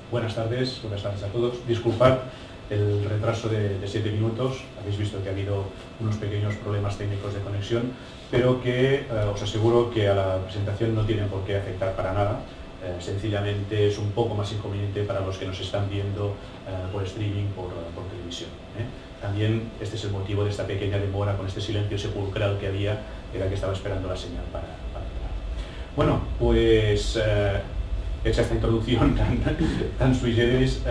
Buenas tardes a todos. Disculpad el retraso de 7 minutos. Habéis visto que ha habido unos pequeños problemas técnicos de conexión, pero que os aseguro que a la presentación no tienen por qué afectar para nada. Sencillamente es un poco más inconveniente para los que nos están viendo por streaming, por televisión. También este es el motivo de esta pequeña demora con este silencio sepulcral que había, era que estaba esperando la señal para entrar. Bueno, pues hecha esta introducción tan sui generis,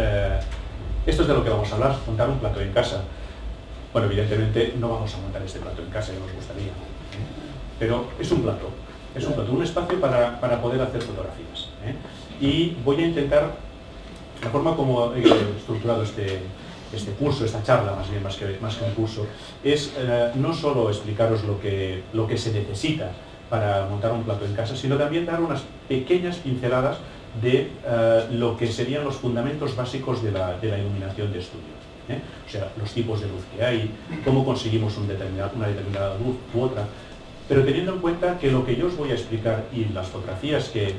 esto es de lo que vamos a hablar, montar un plato en casa. Bueno, evidentemente no vamos a montar este plato en casa, ya nos gustaría, pero es un plato, un espacio para poder hacer fotografías. Y voy a intentar, la forma como he estructurado este curso, esta charla más que un curso, es no solo explicaros lo que se necesita para montar un plato en casa, sino también dar unas pequeñas pinceladas de lo que serían los fundamentos básicos de la iluminación de estudio. O sea, los tipos de luz que hay, cómo conseguimos una determinada luz u otra, pero teniendo en cuenta que lo que yo os voy a explicar y las fotografías que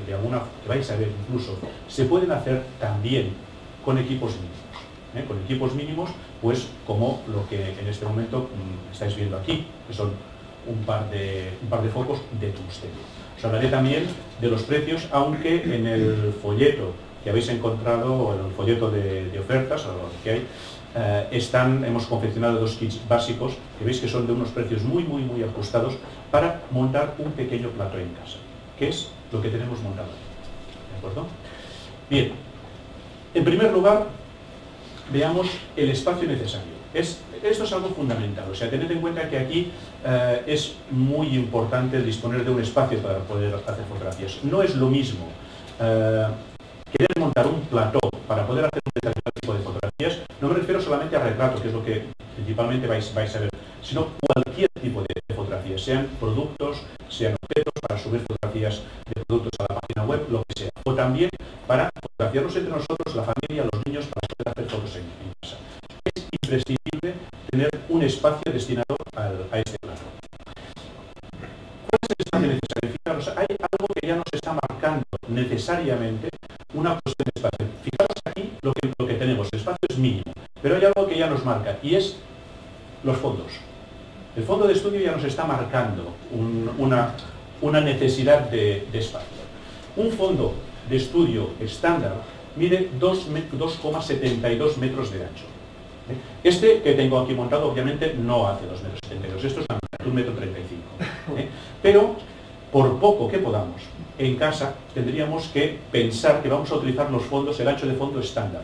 vais a ver incluso, se pueden hacer también con equipos mínimos. Con equipos mínimos, pues como lo que en este momento estáis viendo aquí, que son un par de focos de tungsteno. Os hablaré también de los precios, aunque en el folleto que habéis encontrado, o en el folleto de ofertas, o lo que hay, hemos confeccionado dos kits básicos, que veis que son de unos precios muy ajustados, para montar un pequeño plato en casa, que es lo que tenemos montado aquí. ¿De acuerdo? Bien, en primer lugar, veamos el espacio necesario. Esto es algo fundamental, o sea, tened en cuenta que aquí es muy importante disponer de un espacio para poder hacer fotografías. No es lo mismo querer montar un plató para poder hacer un determinado tipo de fotografías. No me refiero solamente a retrato, que es lo que principalmente vais a ver, sino cualquier tipo de fotografías, sean productos, sean objetos, para subir fotografías de productos a la página web, lo que sea, o también para fotografiarnos entre nosotros, la familia, los niños, para poder hacer fotos en casa. Es imprescindible tener un espacio destinado a este plato. ¿Cuál es el espacio necesario? Fijaros, hay algo que ya nos está marcando necesariamente una posición de espacio. Fijaros aquí lo que tenemos, el espacio es mínimo, pero hay algo que ya nos marca, y es los fondos. El fondo de estudio ya nos está marcando una necesidad de espacio. Un fondo de estudio estándar mide 2,72 metros de ancho. Este que tengo aquí montado obviamente no hace 2,72 metros, esto es 1,35 metros. Pero por poco que podamos, en casa tendríamos que pensar que vamos a utilizar los fondos, el ancho de fondo estándar,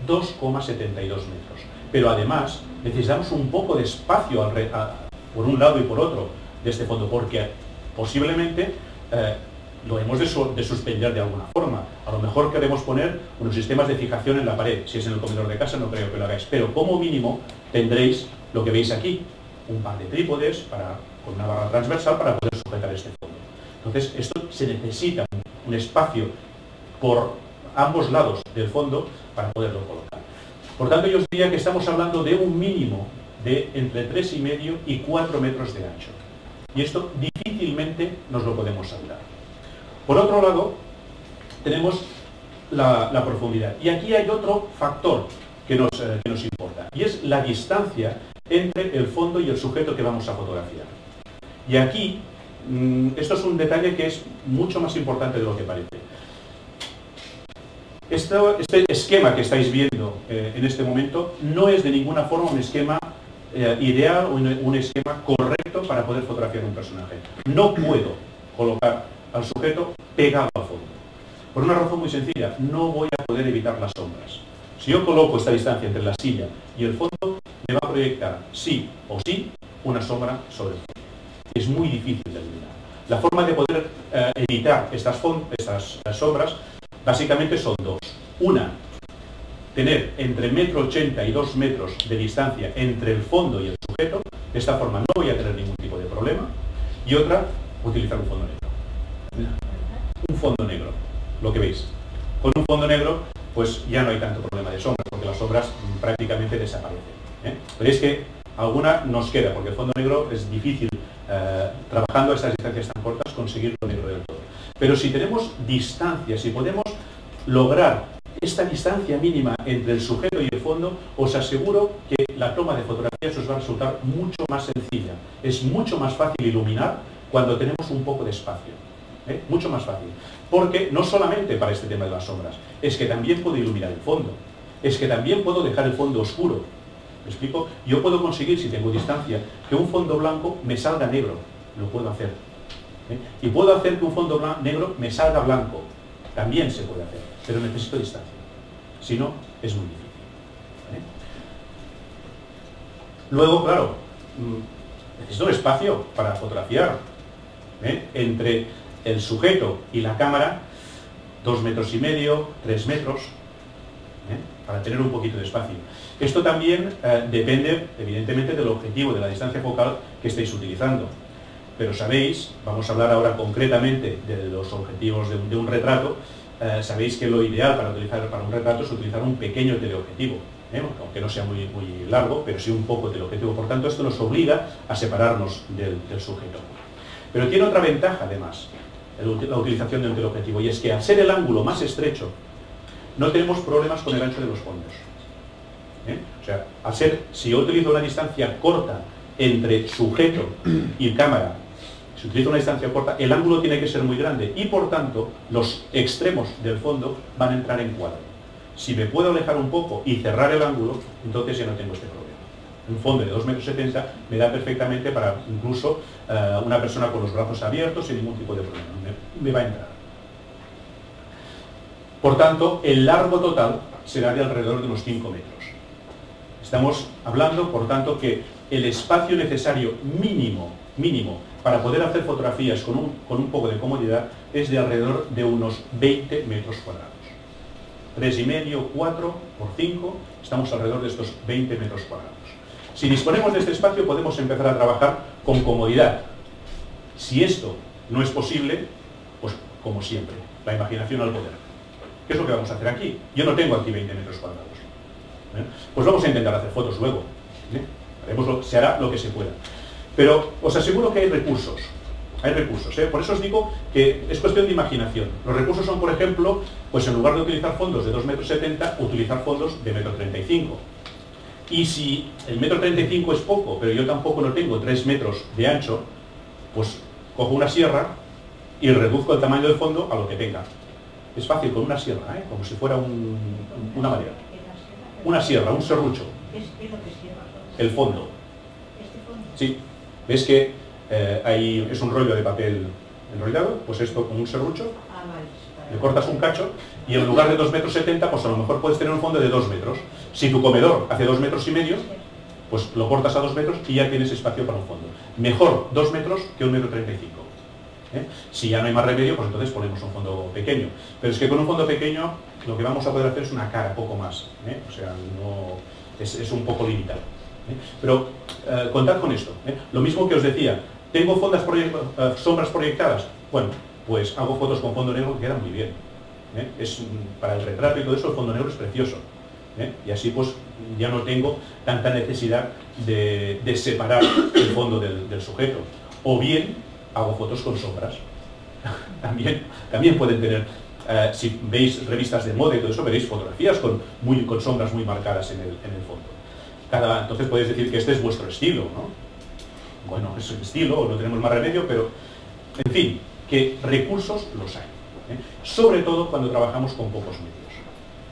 2,72 metros. Pero además necesitamos un poco de espacio por un lado y por otro de este fondo, porque posiblemente lo hemos de suspender de alguna forma. A lo mejor queremos poner unos sistemas de fijación en la pared. Si es en el comedor de casa no creo que lo hagáis, pero como mínimo tendréis lo que veis aquí, un par de trípodes con una barra transversal para poder sujetar este fondo. Entonces esto se necesita un espacio por ambos lados del fondo para poderlo colocar. Por tanto, yo os diría que estamos hablando de un mínimo de entre 3,5 y 4 metros de ancho. Y esto difícilmente nos lo podemos saltar. Por otro lado, tenemos la profundidad. Y aquí hay otro factor que nos importa, y es la distancia entre el fondo y el sujeto que vamos a fotografiar. Y aquí, esto es un detalle que es mucho más importante de lo que parece. Este esquema que estáis viendo en este momento no es de ninguna forma un esquema ideal o un esquema correcto para poder fotografiar un personaje. No puedo colocar al sujeto pegado al fondo. Por una razón muy sencilla, no voy a poder evitar las sombras. Si yo coloco esta distancia entre la silla y el fondo, me va a proyectar sí o sí una sombra sobre el fondo. Es muy difícil de eliminar. La forma de poder evitar estas sombras básicamente son dos. Una, tener entre 1,80 m y 2 metros de distancia entre el fondo y el sujeto. De esta forma no voy a tener ningún tipo de problema. Y otra, utilizar un fondo negro. Un fondo negro, lo que veis. Con un fondo negro, pues ya no hay tanto problema de sombras, porque las sombras prácticamente desaparecen. Veréis que alguna nos queda, porque el fondo negro es difícil, trabajando a estas distancias tan cortas, conseguirlo negro del todo. Pero si tenemos distancia, si podemos lograr esta distancia mínima entre el sujeto y el fondo, os aseguro que la toma de fotografías os va a resultar mucho más sencilla. Es mucho más fácil iluminar cuando tenemos un poco de espacio. Mucho más fácil. Porque no solamente para este tema de las sombras, es que también puedo iluminar el fondo. Es que también puedo dejar el fondo oscuro. ¿Me explico? Yo puedo conseguir, si tengo distancia, que un fondo blanco me salga negro. Lo puedo hacer. Y puedo hacer que un fondo negro me salga blanco. También se puede hacer, pero necesito distancia. Si no, es muy difícil. Luego, claro, necesito espacio para fotografiar. Entre el sujeto y la cámara, 2,5 metros, 3 metros, para tener un poquito de espacio. Esto también depende, evidentemente, del objetivo, de la distancia focal que estéis utilizando. Pero sabéis, vamos a hablar ahora concretamente de los objetivos de un retrato, sabéis que lo ideal para un retrato es utilizar un pequeño teleobjetivo, aunque no sea muy largo, pero sí un poco teleobjetivo. Por tanto, esto nos obliga a separarnos del sujeto. Pero tiene otra ventaja, además, la utilización de un teleobjetivo, y es que al ser el ángulo más estrecho, no tenemos problemas con el ancho de los fondos. O sea, si yo utilizo una distancia corta entre sujeto y cámara, si utilizo una distancia corta, el ángulo tiene que ser muy grande y, por tanto, los extremos del fondo van a entrar en cuadro. Si me puedo alejar un poco y cerrar el ángulo, entonces ya no tengo este problema. Un fondo de 2,70 metros me da perfectamente para incluso una persona con los brazos abiertos sin ningún tipo de problema. Me va a entrar. Por tanto, el largo total será de alrededor de unos 5 metros. Estamos hablando, por tanto, que el espacio necesario mínimo para poder hacer fotografías con un poco de comodidad es de alrededor de unos 20 metros cuadrados. 3,5, 4 por 5, estamos alrededor de estos 20 metros cuadrados. Si disponemos de este espacio, podemos empezar a trabajar con comodidad. Si esto no es posible, pues como siempre, la imaginación al poder. ¿Qué es lo que vamos a hacer aquí? Yo no tengo aquí 20 metros cuadrados. Pues vamos a intentar hacer fotos luego. Se hará lo que se pueda. Pero os aseguro que hay recursos. Hay recursos. Por eso os digo que es cuestión de imaginación. Los recursos son, por ejemplo, pues en lugar de utilizar fondos de 2,70 metros, utilizar fondos de 1,35 metros. Y si el 1,35 metros es poco, pero yo tampoco no tengo 3 metros de ancho, pues cojo una sierra y reduzco el tamaño del fondo a lo que tenga. Es fácil con una sierra, como si fuera una madera. Una sierra, un serrucho. El fondo. Sí. ¿Ves que es un rollo de papel enrollado? Pues esto con un serrucho. Le cortas un cacho y en lugar de 2,70 metros, pues a lo mejor puedes tener un fondo de 2 metros. Si tu comedor hace 2,5 metros, pues lo cortas a 2 metros y ya tienes espacio para un fondo. Mejor 2 metros que 1,35 metros. Si ya no hay más remedio, pues entonces ponemos un fondo pequeño. Pero es que con un fondo pequeño lo que vamos a poder hacer es una cara, poco más. O sea, no, es un poco limitado. Pero contad con esto. Lo mismo que os decía, ¿tengo sombras proyectadas? Bueno, pues hago fotos con fondo negro que quedan muy bien. Para el retrato y todo eso, el fondo negro es precioso. Y así pues ya no tengo tanta necesidad de separar el fondo del sujeto. O bien hago fotos con sombras. También pueden tener, si veis revistas de moda y todo eso, veréis fotografías con sombras muy marcadas en el fondo. Entonces podéis decir que este es vuestro estilo, ¿no? Bueno, es el estilo, no tenemos más remedio, pero, en fin, que recursos los hay. Sobre todo cuando trabajamos con pocos medios.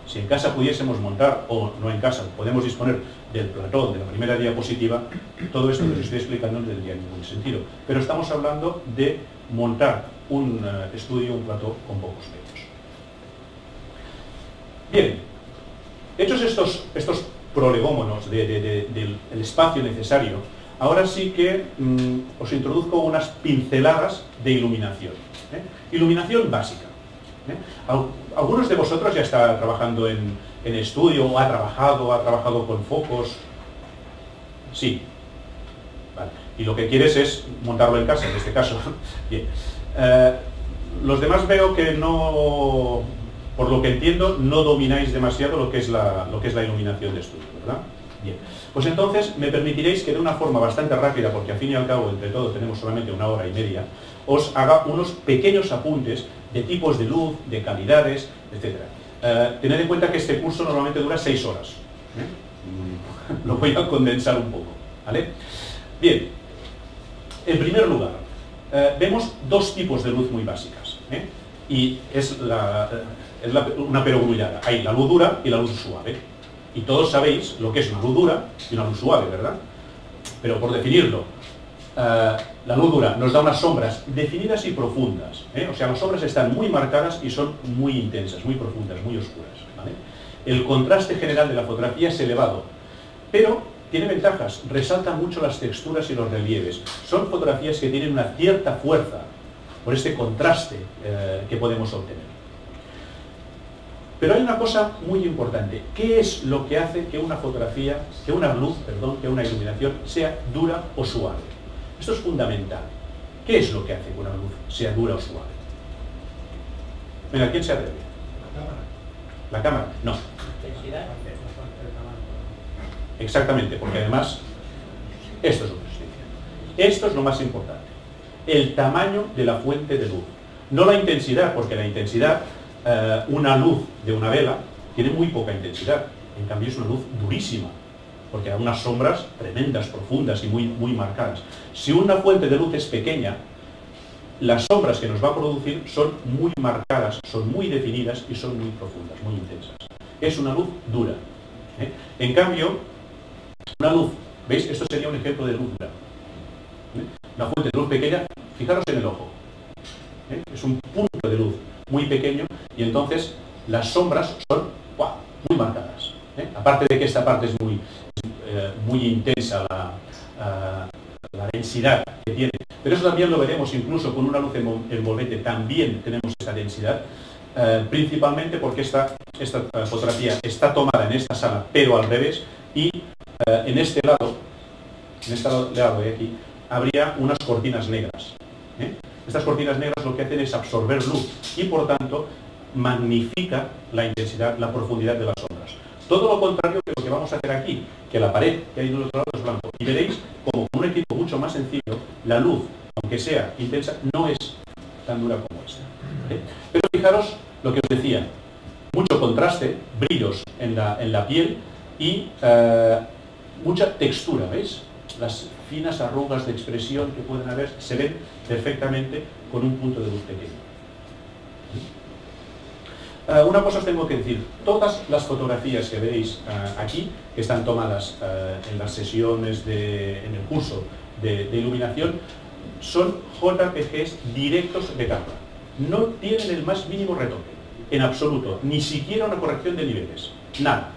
Si en casa pudiésemos montar, o no en casa, podemos disponer del platón, de la primera diapositiva, todo esto que os estoy explicando no tendría ningún sentido. Pero estamos hablando de montar un estudio, un plató con pocos medios. Bien, hechos estos prolegómenos del espacio necesario, ahora sí que os introduzco unas pinceladas de iluminación. Iluminación básica. Algunos de vosotros ya está trabajando en estudio, o ha trabajado con focos. Sí. Vale. Y lo que quieres es montarlo en casa, en este caso. Bien. Los demás veo que no, por lo que entiendo, no domináis demasiado lo que es la iluminación de estudio, ¿verdad? Bien. Pues entonces me permitiréis que de una forma bastante rápida, porque al fin y al cabo entre todos tenemos solamente 1 hora y media, os haga unos pequeños apuntes de tipos de luz, de calidades, etc. Tened en cuenta que este curso normalmente dura 6 horas. Lo voy a condensar un poco, ¿vale? Bien, en primer lugar, vemos dos tipos de luz muy básicas, y es una perogrullada. Hay la luz dura y la luz suave. Y todos sabéis lo que es una luz dura y una luz suave, ¿verdad? Pero por definirlo, la luz dura nos da unas sombras definidas y profundas, o sea, las sombras están muy marcadas y son muy intensas, muy profundas, muy oscuras, ¿vale? El contraste general de la fotografía es elevado, pero tiene ventajas, resalta mucho las texturas y los relieves. Son fotografías que tienen una cierta fuerza por este contraste que podemos obtener. Pero hay una cosa muy importante. ¿Qué es lo que hace que una fotografía, que una luz, perdón, que una iluminación sea dura o suave? Esto es fundamental. ¿Qué es lo que hace que una luz sea dura o suave? Venga, ¿quién se atreve? La cámara. No. Exactamente, porque además esto es lo que estoy diciendo. Esto es lo más importante. El tamaño de la fuente de luz. No la intensidad, porque la intensidad, una luz de una vela tiene muy poca intensidad. En cambio es una luz durísima, porque da unas sombras tremendas, profundas y muy marcadas. Si una fuente de luz es pequeña, las sombras que nos va a producir son muy marcadas, son muy definidas y son muy profundas, muy intensas. Es una luz dura. En cambio, una luz, ¿veis? Esto sería un ejemplo de luz dura. Una fuente de luz pequeña, fijaros en el ojo. Es un punto de luz muy pequeño y entonces las sombras son muy marcadas. Aparte de que esta parte es muy intensa, la densidad que tiene. Pero eso también lo veremos incluso con una luz envolvente, también tenemos esa densidad, principalmente porque esta fotografía está tomada en esta sala, pero al revés, y en este lado de aquí, habría unas cortinas negras. Estas cortinas negras lo que hacen es absorber luz y por tanto magnifica la intensidad, la profundidad de las sombras. Todo lo contrario que lo que vamos a hacer aquí, que la pared que hay del otro lado es blanco. Y veréis como con un equipo mucho más sencillo, la luz, aunque sea intensa, no es tan dura como esta. Pero fijaros lo que os decía, mucho contraste, brillos en la piel y mucha textura, ¿veis? Las finas arrugas de expresión que pueden haber se ven perfectamente con un punto de luz pequeño. Una cosa os tengo que decir, todas las fotografías que veis aquí, que están tomadas en las sesiones, en el curso de iluminación, son JPGs directos de cámara. No tienen el más mínimo retoque, en absoluto, ni siquiera una corrección de niveles, nada.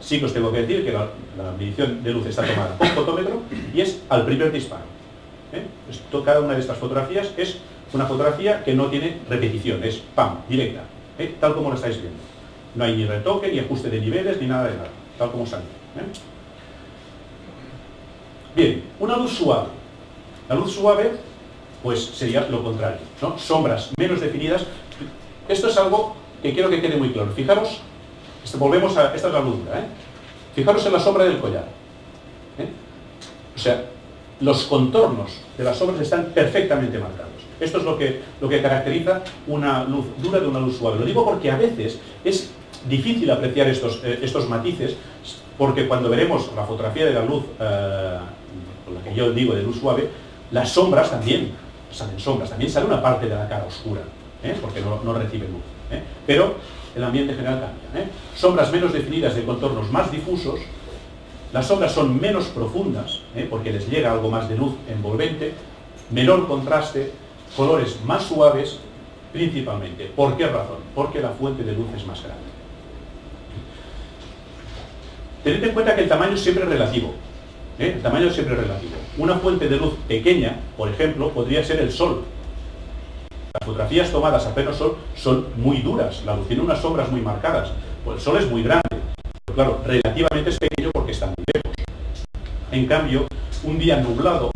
Sí que os tengo que decir que la medición de luz está tomada con fotómetro y es al primer disparo. Cada una de estas fotografías es una fotografía que no tiene repetición, es ¡pam!, directa, tal como lo estáis viendo. No hay ni retoque, ni ajuste de niveles, ni nada de nada, tal como sale. Bien, una luz suave. La luz suave, pues sería lo contrario, ¿no? Sombras menos definidas. Esto es algo que quiero que quede muy claro. Fijaros. Volvemos a... Esta es la luz dura, Fijaros en la sombra del collar. O sea, los contornos de las sombras están perfectamente marcados. Esto es lo que caracteriza una luz dura de una luz suave. Lo digo porque a veces es difícil apreciar estos matices, porque cuando veremos la fotografía de la luz, con la que yo digo de luz suave, las sombras también salen sombras, también sale una parte de la cara oscura, porque no recibe luz. Pero el ambiente general cambia. Sombras menos definidas de contornos más difusos, las sombras son menos profundas, porque les llega algo más de luz envolvente, menor contraste, colores más suaves, principalmente. ¿Por qué razón? Porque la fuente de luz es más grande. Tened en cuenta que el tamaño siempre es relativo. El tamaño siempre es relativo. Una fuente de luz pequeña, por ejemplo, podría ser el sol. Las fotografías tomadas a pleno sol son muy duras, la luz tiene unas sombras muy marcadas. Pues el sol es muy grande, pero claro, relativamente es pequeño porque está muy lejos. En cambio, un día nublado,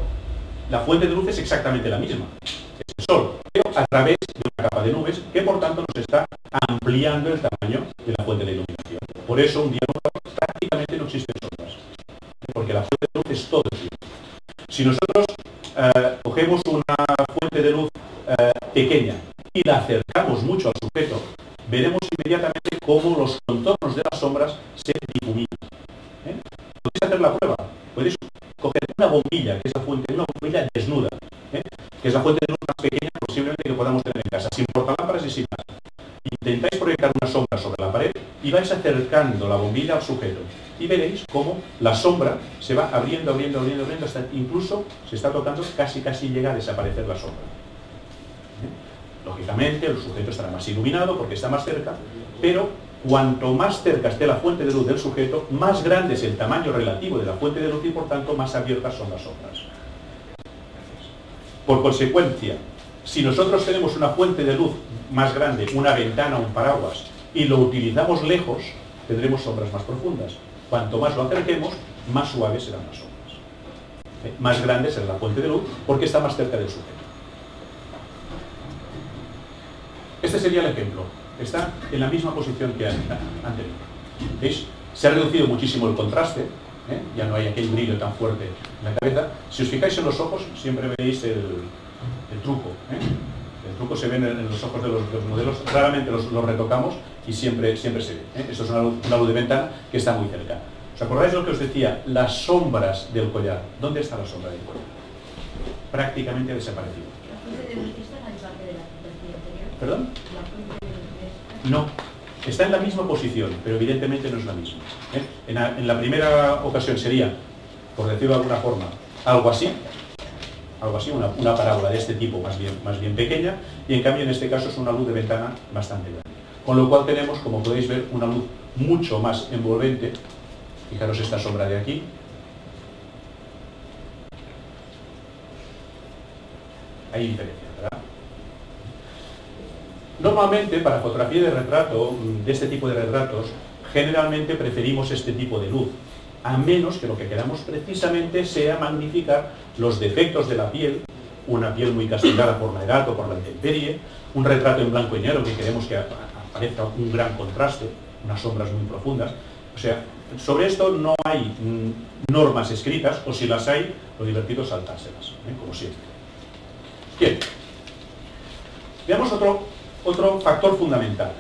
la fuente de luz es exactamente la misma. Es el sol, pero a través de una capa de nubes que por tanto nos está ampliando el tamaño de la fuente de iluminación. Por eso un día nublado prácticamente no existen sombras, porque la fuente de luz es todo el tiempo. Si nosotros cogemos una fuente de luz pequeña y la acercamos mucho al sujeto, veremos inmediatamente cómo los contornos de las sombras se difuminan. Podéis hacer la prueba. Podéis coger una bombilla, que es la fuente, una bombilla desnuda, que es la fuente de luz más pequeña posiblemente que podamos tener en casa, sin portalámparas y sin nada. Intentáis proyectar una sombra sobre la pared y vais acercando la bombilla al sujeto y veréis cómo la sombra se va abriendo, hasta incluso se está tocando, casi llega a desaparecer la sombra. Lógicamente el sujeto estará más iluminado porque está más cerca, pero cuanto más cerca esté la fuente de luz del sujeto, más grande es el tamaño relativo de la fuente de luz y por tanto más abiertas son las sombras. Por consecuencia, si nosotros tenemos una fuente de luz más grande, una ventana, un paraguas, y lo utilizamos lejos, tendremos sombras más profundas. Cuanto más lo acerquemos, más suaves serán las sombras. Más grande será la fuente de luz porque está más cerca del sujeto. Este sería el ejemplo. Está en la misma posición que anterior. ¿Veis? Se ha reducido muchísimo el contraste, ya no hay aquel brillo tan fuerte en la cabeza. Si os fijáis en los ojos, siempre veréis el truco. El truco se ve en los ojos de los modelos, raramente los retocamos y siempre se ve. Esto es una luz de ventana que está muy cerca. ¿Os acordáis de lo que os decía? Las sombras del collar. ¿Dónde está la sombra del collar? Prácticamente ha desaparecido. ¿La fuente de luz está en la parte de la fotografía anterior? ¿Perdón? ¿La fuente de luz está? No. Está en la misma posición, pero evidentemente no es la misma. En la primera ocasión sería, por decirlo de alguna forma, algo así, una parábola de este tipo más bien pequeña, y en cambio en este caso es una luz de ventana bastante grande. Con lo cual tenemos, como podéis ver, una luz mucho más envolvente. Fijaros esta sombra de aquí. Hay diferencia, ¿verdad? Normalmente para fotografía de retrato, de este tipo de retratos, generalmente preferimos este tipo de luz, a menos que lo que queramos precisamente sea magnificar los defectos de la piel, una piel muy castigada por la edad o por la intemperie, un retrato en blanco y negro que queremos que aparezca un gran contraste, unas sombras muy profundas. O sea, sobre esto no hay normas escritas, o si las hay, lo divertido es saltárselas, como siempre. Bien, veamos otro factor fundamental,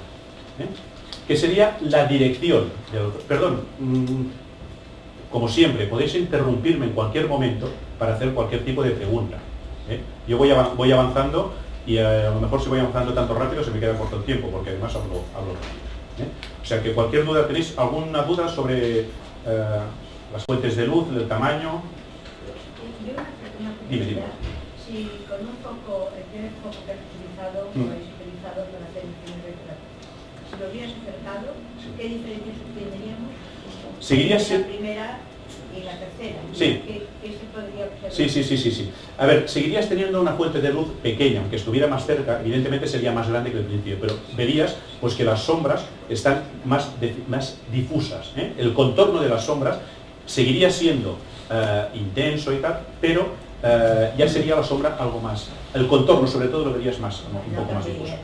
que sería la dirección del otro. Perdón, como siempre, podéis interrumpirme en cualquier momento para hacer cualquier tipo de pregunta. Yo voy avanzando y a lo mejor si voy avanzando tanto rápido se me queda corto el tiempo, porque además hablo rápido. O sea que cualquier duda, ¿tenéis alguna duda sobre las fuentes de luz, del tamaño? Yo una Dime. Si con un foco, el primer foco que has utilizado, o habéis utilizado para hacer el primer retrato, si lo hubieras acercado, ¿qué diferencias obtendríamos? Seguiría La siendo... primera y la tercera. Sí. ¿Qué se podría observar? Sí. A ver, seguirías teniendo una fuente de luz pequeña, aunque estuviera más cerca, evidentemente sería más grande que el principio, pero verías pues que las sombras están más difusas. El contorno de las sombras seguiría siendo intenso y tal, pero ya sería la sombra algo más. El contorno sobre todo lo verías más, un poco más difuso.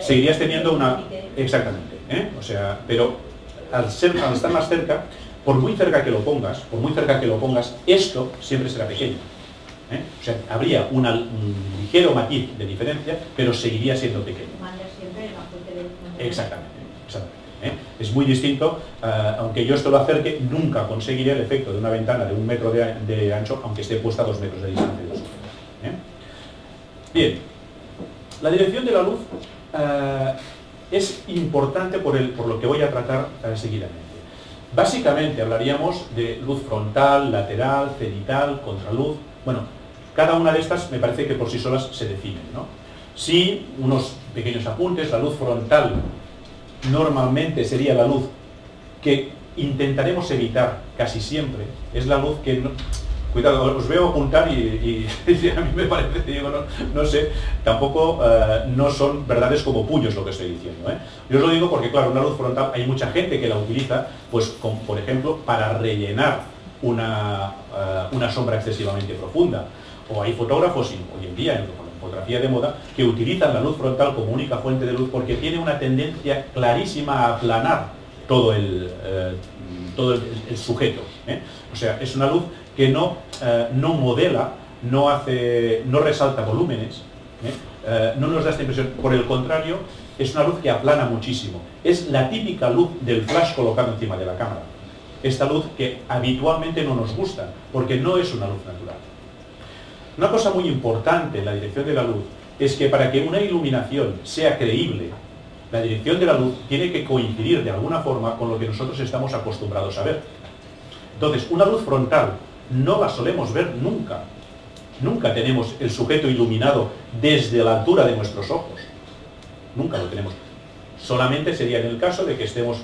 Seguirías teniendo una... Exactamente. O sea, pero al estar más cerca, por muy cerca que lo pongas, esto siempre será pequeño. O sea, habría un ligero matiz de diferencia, pero seguiría siendo pequeño. Exactamente. Es muy distinto, aunque yo esto lo acerque, nunca conseguiré el efecto de una ventana de 1 metro de ancho, aunque esté puesta a 2 metros de distancia de los ojos. Bien, la dirección de la luz es importante por lo que voy a tratar seguidamente. Básicamente hablaríamos de luz frontal, lateral, cenital, contraluz. Bueno, cada una de estas me parece que por sí solas se definen, ¿no? Sí, unos pequeños apuntes. La luz frontal normalmente sería la luz que intentaremos evitar casi siempre. Es la luz que... Cuidado, os veo apuntar y a mí me parece, digo, no sé, tampoco no son verdades como puños lo que estoy diciendo. Yo os lo digo porque, claro, una luz frontal hay mucha gente que la utiliza, pues, por ejemplo, para rellenar una sombra excesivamente profunda. O hay fotógrafos, hoy en día, en fotografía de moda, que utilizan la luz frontal como única fuente de luz porque tiene una tendencia clarísima a aplanar todo el sujeto. O sea, es una luz que no modela, no resalta volúmenes, no nos da esta impresión. Por el contrario, es una luz que aplana muchísimo. Es la típica luz del flash colocado encima de la cámara. Esta luz que habitualmente no nos gusta, porque no es una luz natural. Una cosa muy importante en la dirección de la luz es que para que una iluminación sea creíble, la dirección de la luz tiene que coincidir de alguna forma con lo que nosotros estamos acostumbrados a ver. Entonces, una luz frontal no la solemos ver nunca. Nunca tenemos el sujeto iluminado desde la altura de nuestros ojos. Nunca lo tenemos. Solamente sería en el caso de que estemos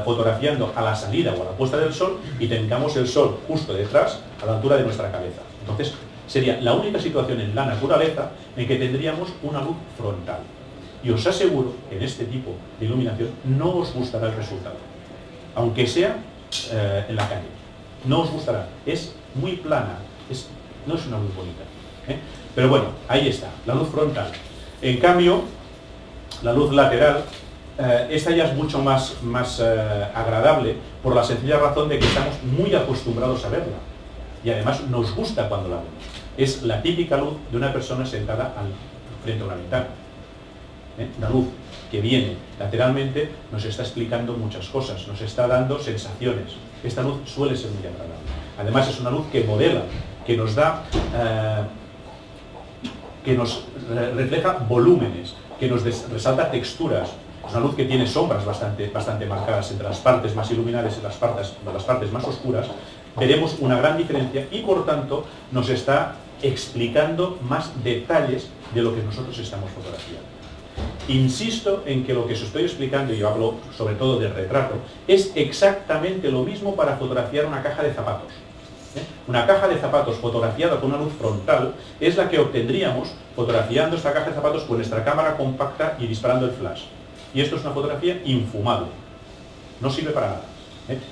fotografiando a la salida o a la puesta del sol y tengamos el sol justo detrás, a la altura de nuestra cabeza. Entonces, sería la única situación en la naturaleza en que tendríamos una luz frontal. Y os aseguro que en este tipo de iluminación no os gustará el resultado. Aunque sea en la calle. No os gustará. Es muy plana. No es una luz bonita. Pero bueno, ahí está, la luz frontal. En cambio, la luz lateral, esta ya es mucho más agradable por la sencilla razón de que estamos muy acostumbrados a verla. Y además nos gusta cuando la vemos. Es la típica luz de una persona sentada frente a una ventana. La luz que viene lateralmente nos está explicando muchas cosas, nos está dando sensaciones. Esta luz suele ser muy agradable. Además es una luz que modela, que nos da, que nos refleja volúmenes, que nos resalta texturas. Es una luz que tiene sombras bastante marcadas entre las partes más iluminadas y las partes más oscuras. Veremos una gran diferencia y por tanto nos está explicando más detalles de lo que nosotros estamos fotografiando. Insisto en que lo que os estoy explicando, y yo hablo sobre todo del retrato, es exactamente lo mismo para fotografiar una caja de zapatos. Una caja de zapatos fotografiada con una luz frontal es la que obtendríamos fotografiando esta caja de zapatos con nuestra cámara compacta y disparando el flash. Y esto es una fotografía infumable. No sirve para nada.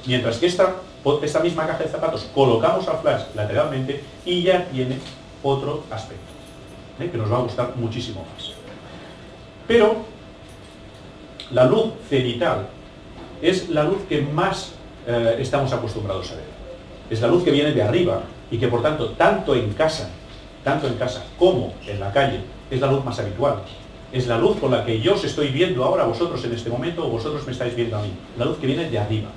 Mientras que esta misma caja de zapatos colocamos al flash lateralmente y ya tiene otro aspecto, que nos va a gustar muchísimo más. Pero la luz cenital es la luz que más estamos acostumbrados a ver. Es la luz que viene de arriba y que por tanto, tanto en casa como en la calle, es la luz más habitual. Es la luz con la que yo os estoy viendo ahora a vosotros en este momento o vosotros me estáis viendo a mí. La luz que viene de arriba.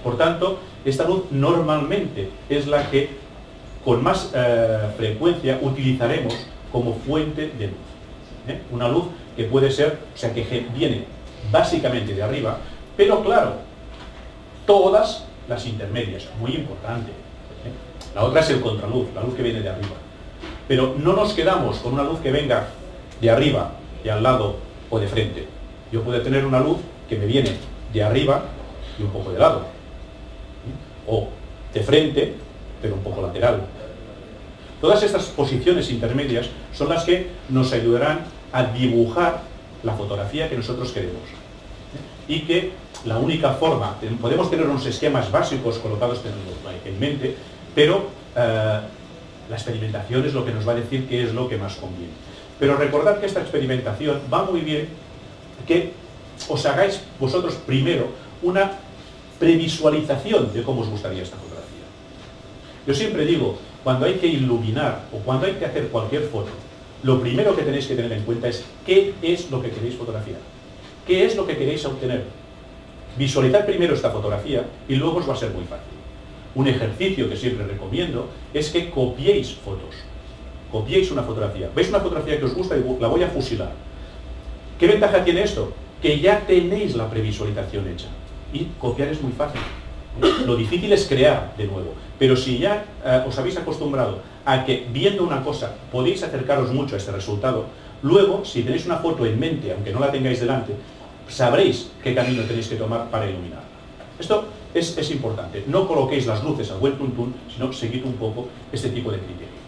Por tanto, esta luz normalmente es la que con más frecuencia utilizaremos como fuente de luz. Una luz que puede ser, o sea, que viene básicamente de arriba, pero claro, todas las intermedias, muy importante. La otra es el contraluz, la luz que viene de arriba. Pero no nos quedamos con una luz que venga de arriba, de al lado o de frente. Yo puedo tener una luz que me viene de arriba y un poco de lado. O de frente, pero un poco lateral. Todas estas posiciones intermedias son las que nos ayudarán a dibujar la fotografía que nosotros queremos. Y que la única forma, podemos tener unos esquemas básicos colocados en mente, pero la experimentación es lo que nos va a decir qué es lo que más conviene. Pero recordad que esta experimentación va muy bien que os hagáis vosotros primero una previsualización de cómo os gustaría esta fotografía. Yo siempre digo, cuando hay que iluminar o cuando hay que hacer cualquier foto, lo primero que tenéis que tener en cuenta es qué es lo que queréis fotografiar. ¿Qué es lo que queréis obtener? Visualizad primero esta fotografía y luego os va a ser muy fácil. Un ejercicio que siempre recomiendo es que copiéis fotos. Copiéis una fotografía. ¿Veis una fotografía que os gusta y la voy a fusilar? ¿Qué ventaja tiene esto? Que ya tenéis la previsualización hecha. Y copiar es muy fácil. Lo difícil es crear de nuevo. Pero si ya os habéis acostumbrado a que viendo una cosa podéis acercaros mucho a este resultado, luego, si tenéis una foto en mente, aunque no la tengáis delante, sabréis qué camino tenéis que tomar para iluminarla. Esto es importante. No coloquéis las luces al buen tuntún, sino seguid un poco este tipo de criterio.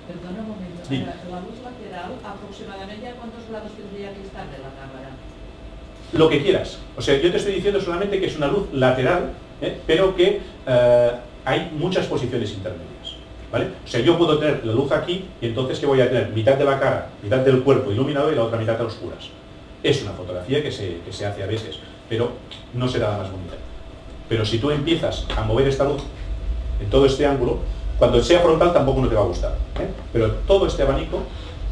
Perdona un momento. Sí. La luz lateral, aproximadamente, ¿a cuántos grados tendría que estar de la cámara? Lo que quieras. O sea, yo te estoy diciendo solamente que es una luz lateral, pero que hay muchas posiciones intermedias. ¿Vale? O sea, yo puedo tener la luz aquí y entonces que voy a tener mitad de la cara, mitad del cuerpo iluminado y la otra mitad a oscuras. Es una fotografía que se hace a veces, pero no será la más bonita. Pero si tú empiezas a mover esta luz en todo este ángulo, cuando sea frontal tampoco no te va a gustar. Pero todo este abanico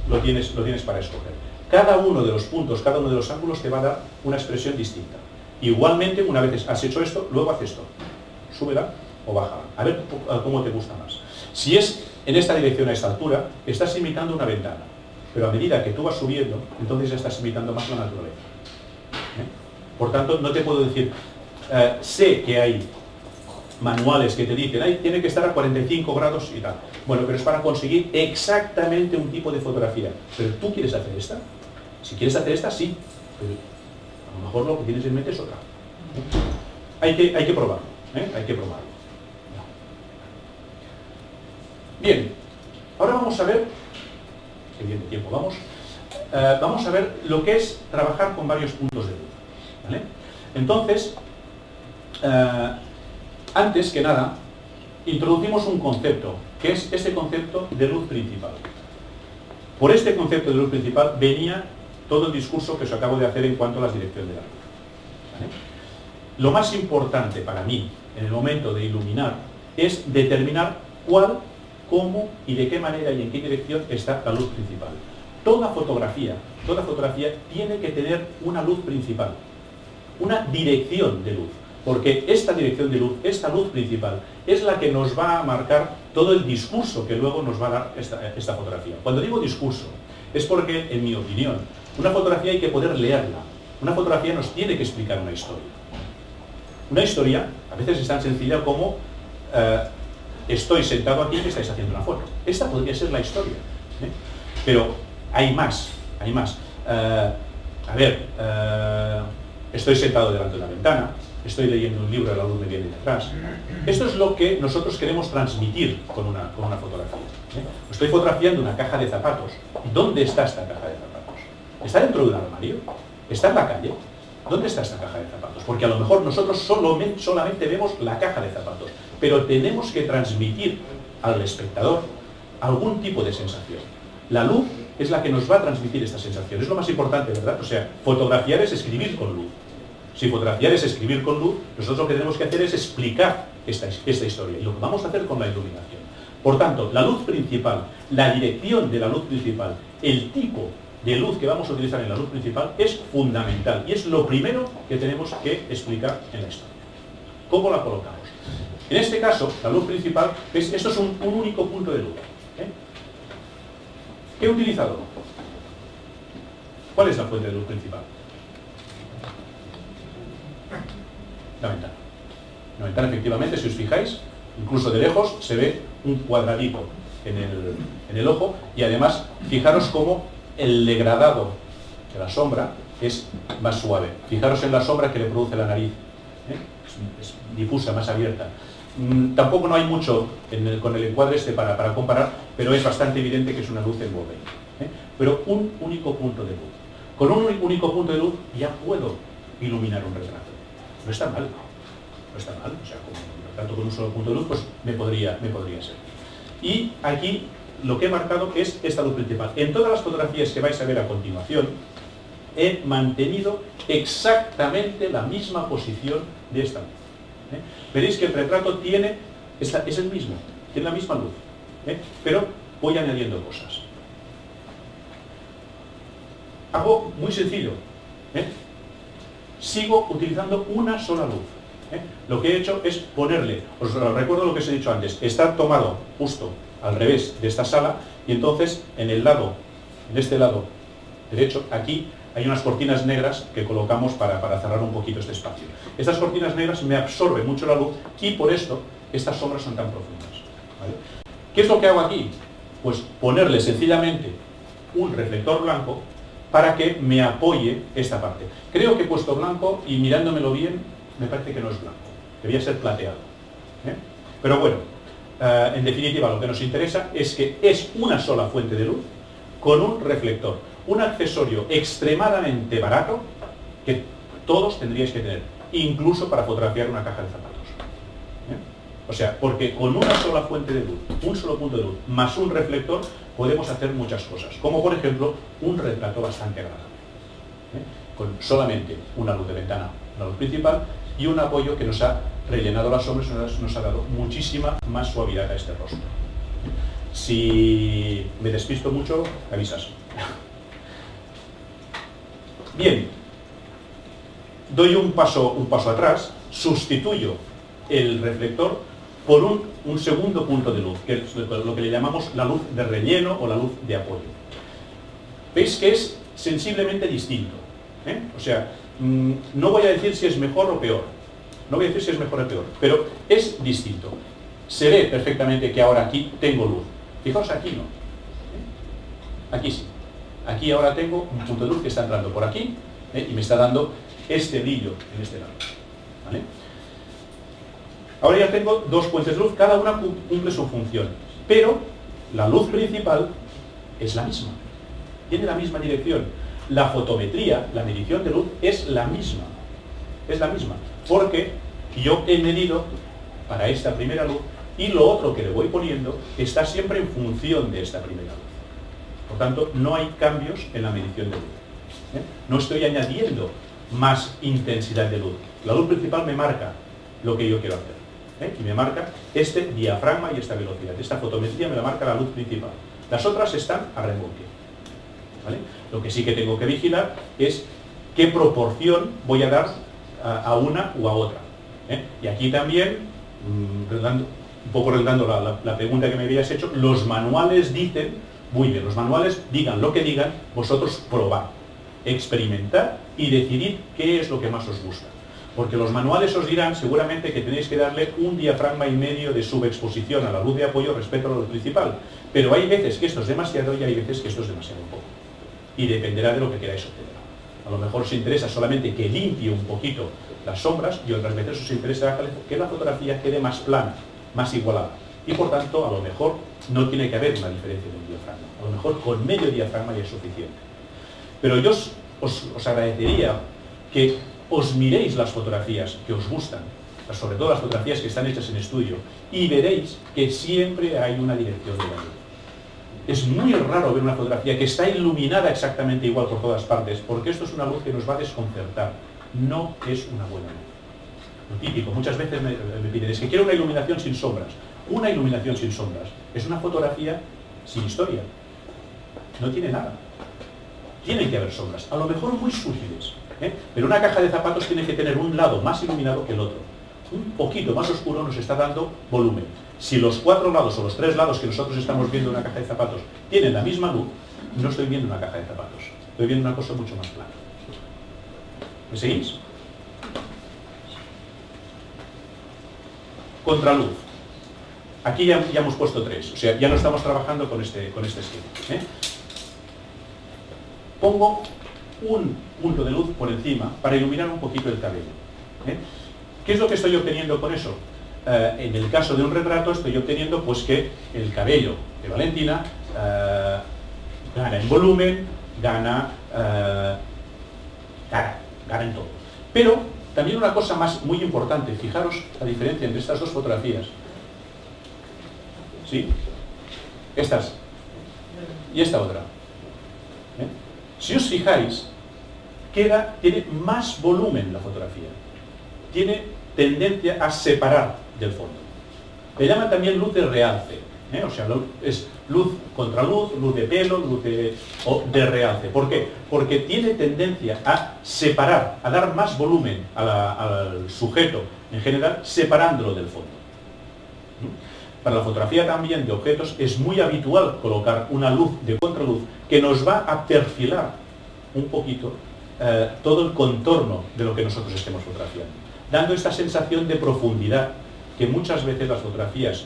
lo tienes para escoger. cada uno de los puntos, cada uno de los ángulos te va a dar una expresión distinta. Igualmente, una vez has hecho esto, luego haz esto. Súbela o bájala. A ver cómo te gusta más. Si es en esta dirección, a esta altura, estás imitando una ventana. Pero a medida que tú vas subiendo, entonces ya estás imitando más la naturaleza. Por tanto, no te puedo decir, sé que hay manuales que te dicen, tiene que estar a 45 grados y tal. Bueno, pero es para conseguir exactamente un tipo de fotografía. Pero tú quieres hacer esta. Si quieres hacer esta, sí. Pero a lo mejor lo que tienes en mente es otra. Hay que probarlo. Hay que probarlo. Bien, ahora vamos a ver, que bien de tiempo vamos a ver lo que es trabajar con varios puntos de luz. ¿Vale? Entonces, antes que nada, introducimos un concepto, que es este concepto de luz principal. Por este concepto de luz principal venía todo el discurso que os acabo de hacer en cuanto a la dirección de la luz. ¿Vale? Lo más importante para mí, en el momento de iluminar, es determinar cuál, cómo y de qué manera y en qué dirección está la luz principal. Toda fotografía tiene que tener una luz principal, una dirección de luz. Porque esta dirección de luz, esta luz principal, es la que nos va a marcar todo el discurso que luego nos va a dar esta fotografía. Cuando digo discurso, es porque, en mi opinión, una fotografía hay que poder leerla. Una fotografía nos tiene que explicar una historia. Una historia, a veces es tan sencilla como estoy sentado aquí y estáis haciendo una foto. Esta podría ser la historia. Pero hay más. Estoy sentado delante de la ventana, estoy leyendo un libro y la luz me viene detrás. Esto es lo que nosotros queremos transmitir con una fotografía. Estoy fotografiando una caja de zapatos. ¿Dónde está esta caja de zapatos? ¿Está dentro de un armario? ¿Está en la calle? ¿Dónde está esta caja de zapatos? Porque a lo mejor nosotros solamente vemos la caja de zapatos, pero tenemos que transmitir al espectador algún tipo de sensación. La luz es la que nos va a transmitir esta sensación. Es lo más importante, ¿verdad? O sea, fotografiar es escribir con luz. Si fotografiar es escribir con luz, nosotros lo que tenemos que hacer es explicar esta historia, y lo que vamos a hacer con la iluminación. Por tanto, la luz principal, la dirección de la luz principal, el tipo de luz que vamos a utilizar en la luz principal es fundamental, y es lo primero que tenemos que explicar en la historia. ¿Cómo la colocamos? En este caso, la luz principal, esto es un único punto de luz. ¿Qué he utilizado? ¿Cuál es la fuente de luz principal? La ventana. La ventana, efectivamente, si os fijáis, incluso de lejos se ve un cuadradito en el ojo, y además, fijaros cómo el degradado de la sombra es más suave. Fijaros en la sombra que le produce la nariz. Es difusa, más abierta. Tampoco no hay mucho con el encuadre para comparar, pero es bastante evidente que es una luz envolvente. Pero un único punto de luz. Con un único punto de luz ya puedo iluminar un retrato. No está mal. O sea, como un retrato con un solo punto de luz, pues me podría ser. Y aquí lo que he marcado es esta luz principal. En todas las fotografías que vais a ver a continuación, he mantenido exactamente la misma posición de esta luz. Veréis que el retrato es el mismo, tiene la misma luz, pero voy añadiendo cosas. Hago muy sencillo, sigo utilizando una sola luz. Lo que he hecho es ponerle, os recuerdo lo que os he dicho antes, está tomado justo al revés de esta sala, y entonces en este lado derecho, aquí, hay unas cortinas negras que colocamos para cerrar un poquito este espacio. Estas cortinas negras me absorben mucho la luz, y por esto estas sombras son tan profundas. ¿Vale? ¿Qué es lo que hago aquí? Pues ponerle sencillamente un reflector blanco para que me apoye esta parte. Creo que he puesto blanco, y mirándomelo bien, me parece que no es blanco. Debía ser plateado. Pero bueno, en definitiva, lo que nos interesa es que es una sola fuente de luz con un reflector. Un accesorio extremadamente barato que todos tendríais que tener, incluso para fotografiar una caja de zapatos. O sea, porque con una sola fuente de luz, un solo punto de luz, más un reflector, podemos hacer muchas cosas, como por ejemplo un retrato bastante agradable, con solamente una luz de ventana, una luz principal, y un apoyo que nos ha rellenado las sombras, nos ha dado muchísima más suavidad a este rostro. Si me despisto mucho, avisas. Bien, doy un paso atrás, sustituyo el reflector por un segundo punto de luz, que es lo que le llamamos la luz de relleno o la luz de apoyo. Veis que es sensiblemente distinto, ¿eh? O sea, no voy a decir si es mejor o peor, pero es distinto. Se ve perfectamente que ahora aquí tengo luz. Fijaos, aquí no. Aquí sí. Aquí ahora tengo un punto de luz que está entrando por aquí, y me está dando este brillo en este lado. ¿Vale? Ahora ya tengo dos fuentes de luz, cada una cumple su función, pero la luz principal es la misma, tiene la misma dirección. La fotometría, la medición de luz, es la misma, porque yo he medido para esta primera luz y lo otro que le voy poniendo está siempre en función de esta primera luz. Por tanto, no hay cambios en la medición de luz. No estoy añadiendo más intensidad de luz. La luz principal me marca lo que yo quiero hacer, y me marca este diafragma y esta velocidad. Esta fotometría me la marca la luz principal. Las otras están a remolque. ¿Vale? Lo que sí que tengo que vigilar es qué proporción voy a dar a una u a otra. Y aquí también, un poco redundando la pregunta que me habías hecho, los manuales dicen, muy bien, los manuales digan lo que digan, vosotros probad, experimentad y decidid qué es lo que más os gusta. Porque los manuales os dirán seguramente que tenéis que darle un diafragma y medio de subexposición a la luz de apoyo respecto a la luz principal. Pero hay veces que esto es demasiado y hay veces que esto es demasiado poco. Y dependerá de lo que queráis obtener. A lo mejor os interesa solamente que limpie un poquito las sombras y otras veces os interesa que la fotografía quede más plana, más igualada. Y por tanto, a lo mejor no tiene que haber una diferencia de un diafragma. A lo mejor con medio diafragma ya es suficiente. Pero yo os agradecería que os miréis las fotografías que os gustan, sobre todo las fotografías que están hechas en estudio, y veréis que siempre hay una dirección de la luz. Es muy raro ver una fotografía que está iluminada exactamente igual por todas partes, porque esto es una luz que nos va a desconcertar. No es una buena luz. Lo típico, muchas veces me piden, es que quiero una iluminación sin sombras. Una iluminación sin sombras es una fotografía sin historia. No tiene nada. Tienen que haber sombras, a lo mejor muy sutiles, pero una caja de zapatos tiene que tener un lado más iluminado que el otro. Un poquito más oscuro nos está dando volumen. Si los 4 lados o los 3 lados que nosotros estamos viendo en una caja de zapatos tienen la misma luz, no estoy viendo una caja de zapatos, estoy viendo una cosa mucho más plana. ¿Me seguís? Contraluz. Aquí ya hemos puesto 3, o sea, ya no estamos trabajando con este esquema. Pongo un punto de luz por encima para iluminar un poquito el cabello. ¿Qué es lo que estoy obteniendo con eso? En el caso de un retrato estoy obteniendo pues que el cabello de Valentina gana en volumen, gana en todo. Pero también una cosa muy importante, fijaros la diferencia entre estas dos fotografías. ¿Sí? Estas y esta otra. Si os fijáis, tiene más volumen la fotografía. Tiene tendencia a separar del fondo. Le llaman también luz de realce. O sea, es luz contra luz de pelo, luz de realce. ¿Por qué? Porque tiene tendencia a separar, a dar más volumen al sujeto en general, separándolo del fondo. Para la fotografía también de objetos es muy habitual colocar una luz de contraluz que nos va a perfilar un poquito todo el contorno de lo que nosotros estemos fotografiando, dando esta sensación de profundidad que muchas veces las fotografías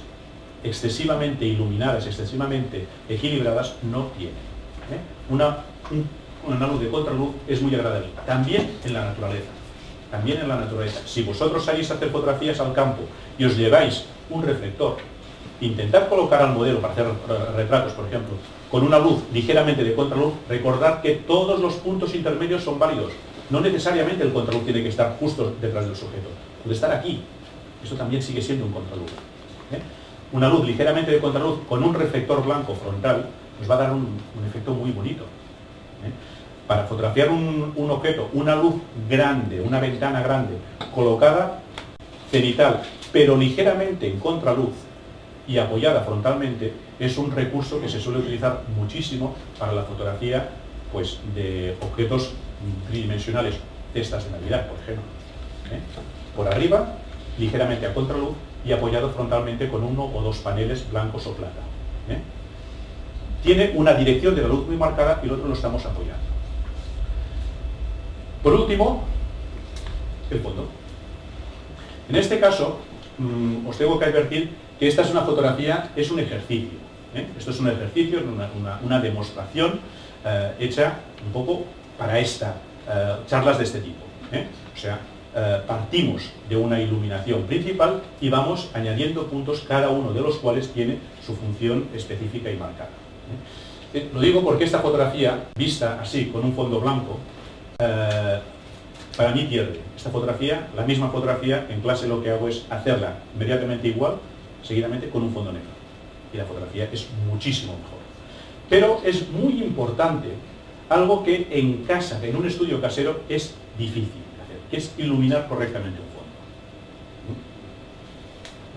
excesivamente iluminadas, excesivamente equilibradas no tienen. Una luz de contraluz es muy agradable, también en la naturaleza. También en la naturaleza. Si vosotros salís a hacer fotografías al campo y os lleváis un reflector, intentad colocar al modelo para hacer retratos, por ejemplo, con una luz ligeramente de contraluz, recordad que todos los puntos intermedios son válidos. No necesariamente el contraluz tiene que estar justo detrás del sujeto. Puede estar aquí. Esto también sigue siendo un contraluz. Una luz ligeramente de contraluz con un reflector blanco frontal nos va a dar un efecto muy bonito. Para fotografiar un objeto, una luz grande, una ventana grande, colocada cenital, pero ligeramente en contraluz y apoyada frontalmente, es un recurso que se suele utilizar muchísimo para la fotografía pues de objetos tridimensionales, cestas de Navidad, por ejemplo. Por arriba, ligeramente a contraluz y apoyado frontalmente con uno o dos paneles blancos o plata. Tiene una dirección de la luz muy marcada y el otro lo estamos apoyando. Por último, el fondo. En este caso, os tengo que advertir que esta es una fotografía, es un ejercicio. Esto es un ejercicio, una demostración hecha un poco para charlas de este tipo. O sea, partimos de una iluminación principal y vamos añadiendo puntos, cada uno de los cuales tiene su función específica y marcada. Lo digo porque esta fotografía, vista así, con un fondo blanco, para mí pierde. Esta fotografía, la misma fotografía, en clase lo que hago es hacerla inmediatamente igual, seguidamente con un fondo negro. Y la fotografía es muchísimo mejor. Pero es muy importante algo que en casa, en un estudio casero, es difícil de hacer, que es iluminar correctamente un fondo.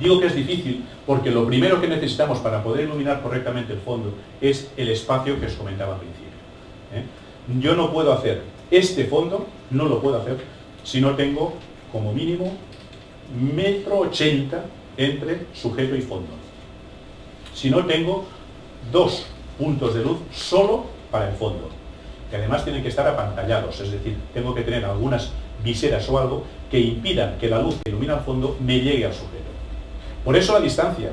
Digo que es difícil porque lo primero que necesitamos para poder iluminar correctamente el fondo es el espacio que os comentaba al principio. Yo no puedo hacer este fondo, no lo puedo hacer si no tengo como mínimo 1,80 m entre sujeto y fondo. Si no tengo 2 puntos de luz solo para el fondo, que además tienen que estar apantallados, es decir, tengo que tener algunas viseras o algo que impidan que la luz que ilumina el fondo me llegue al sujeto. Por eso la distancia,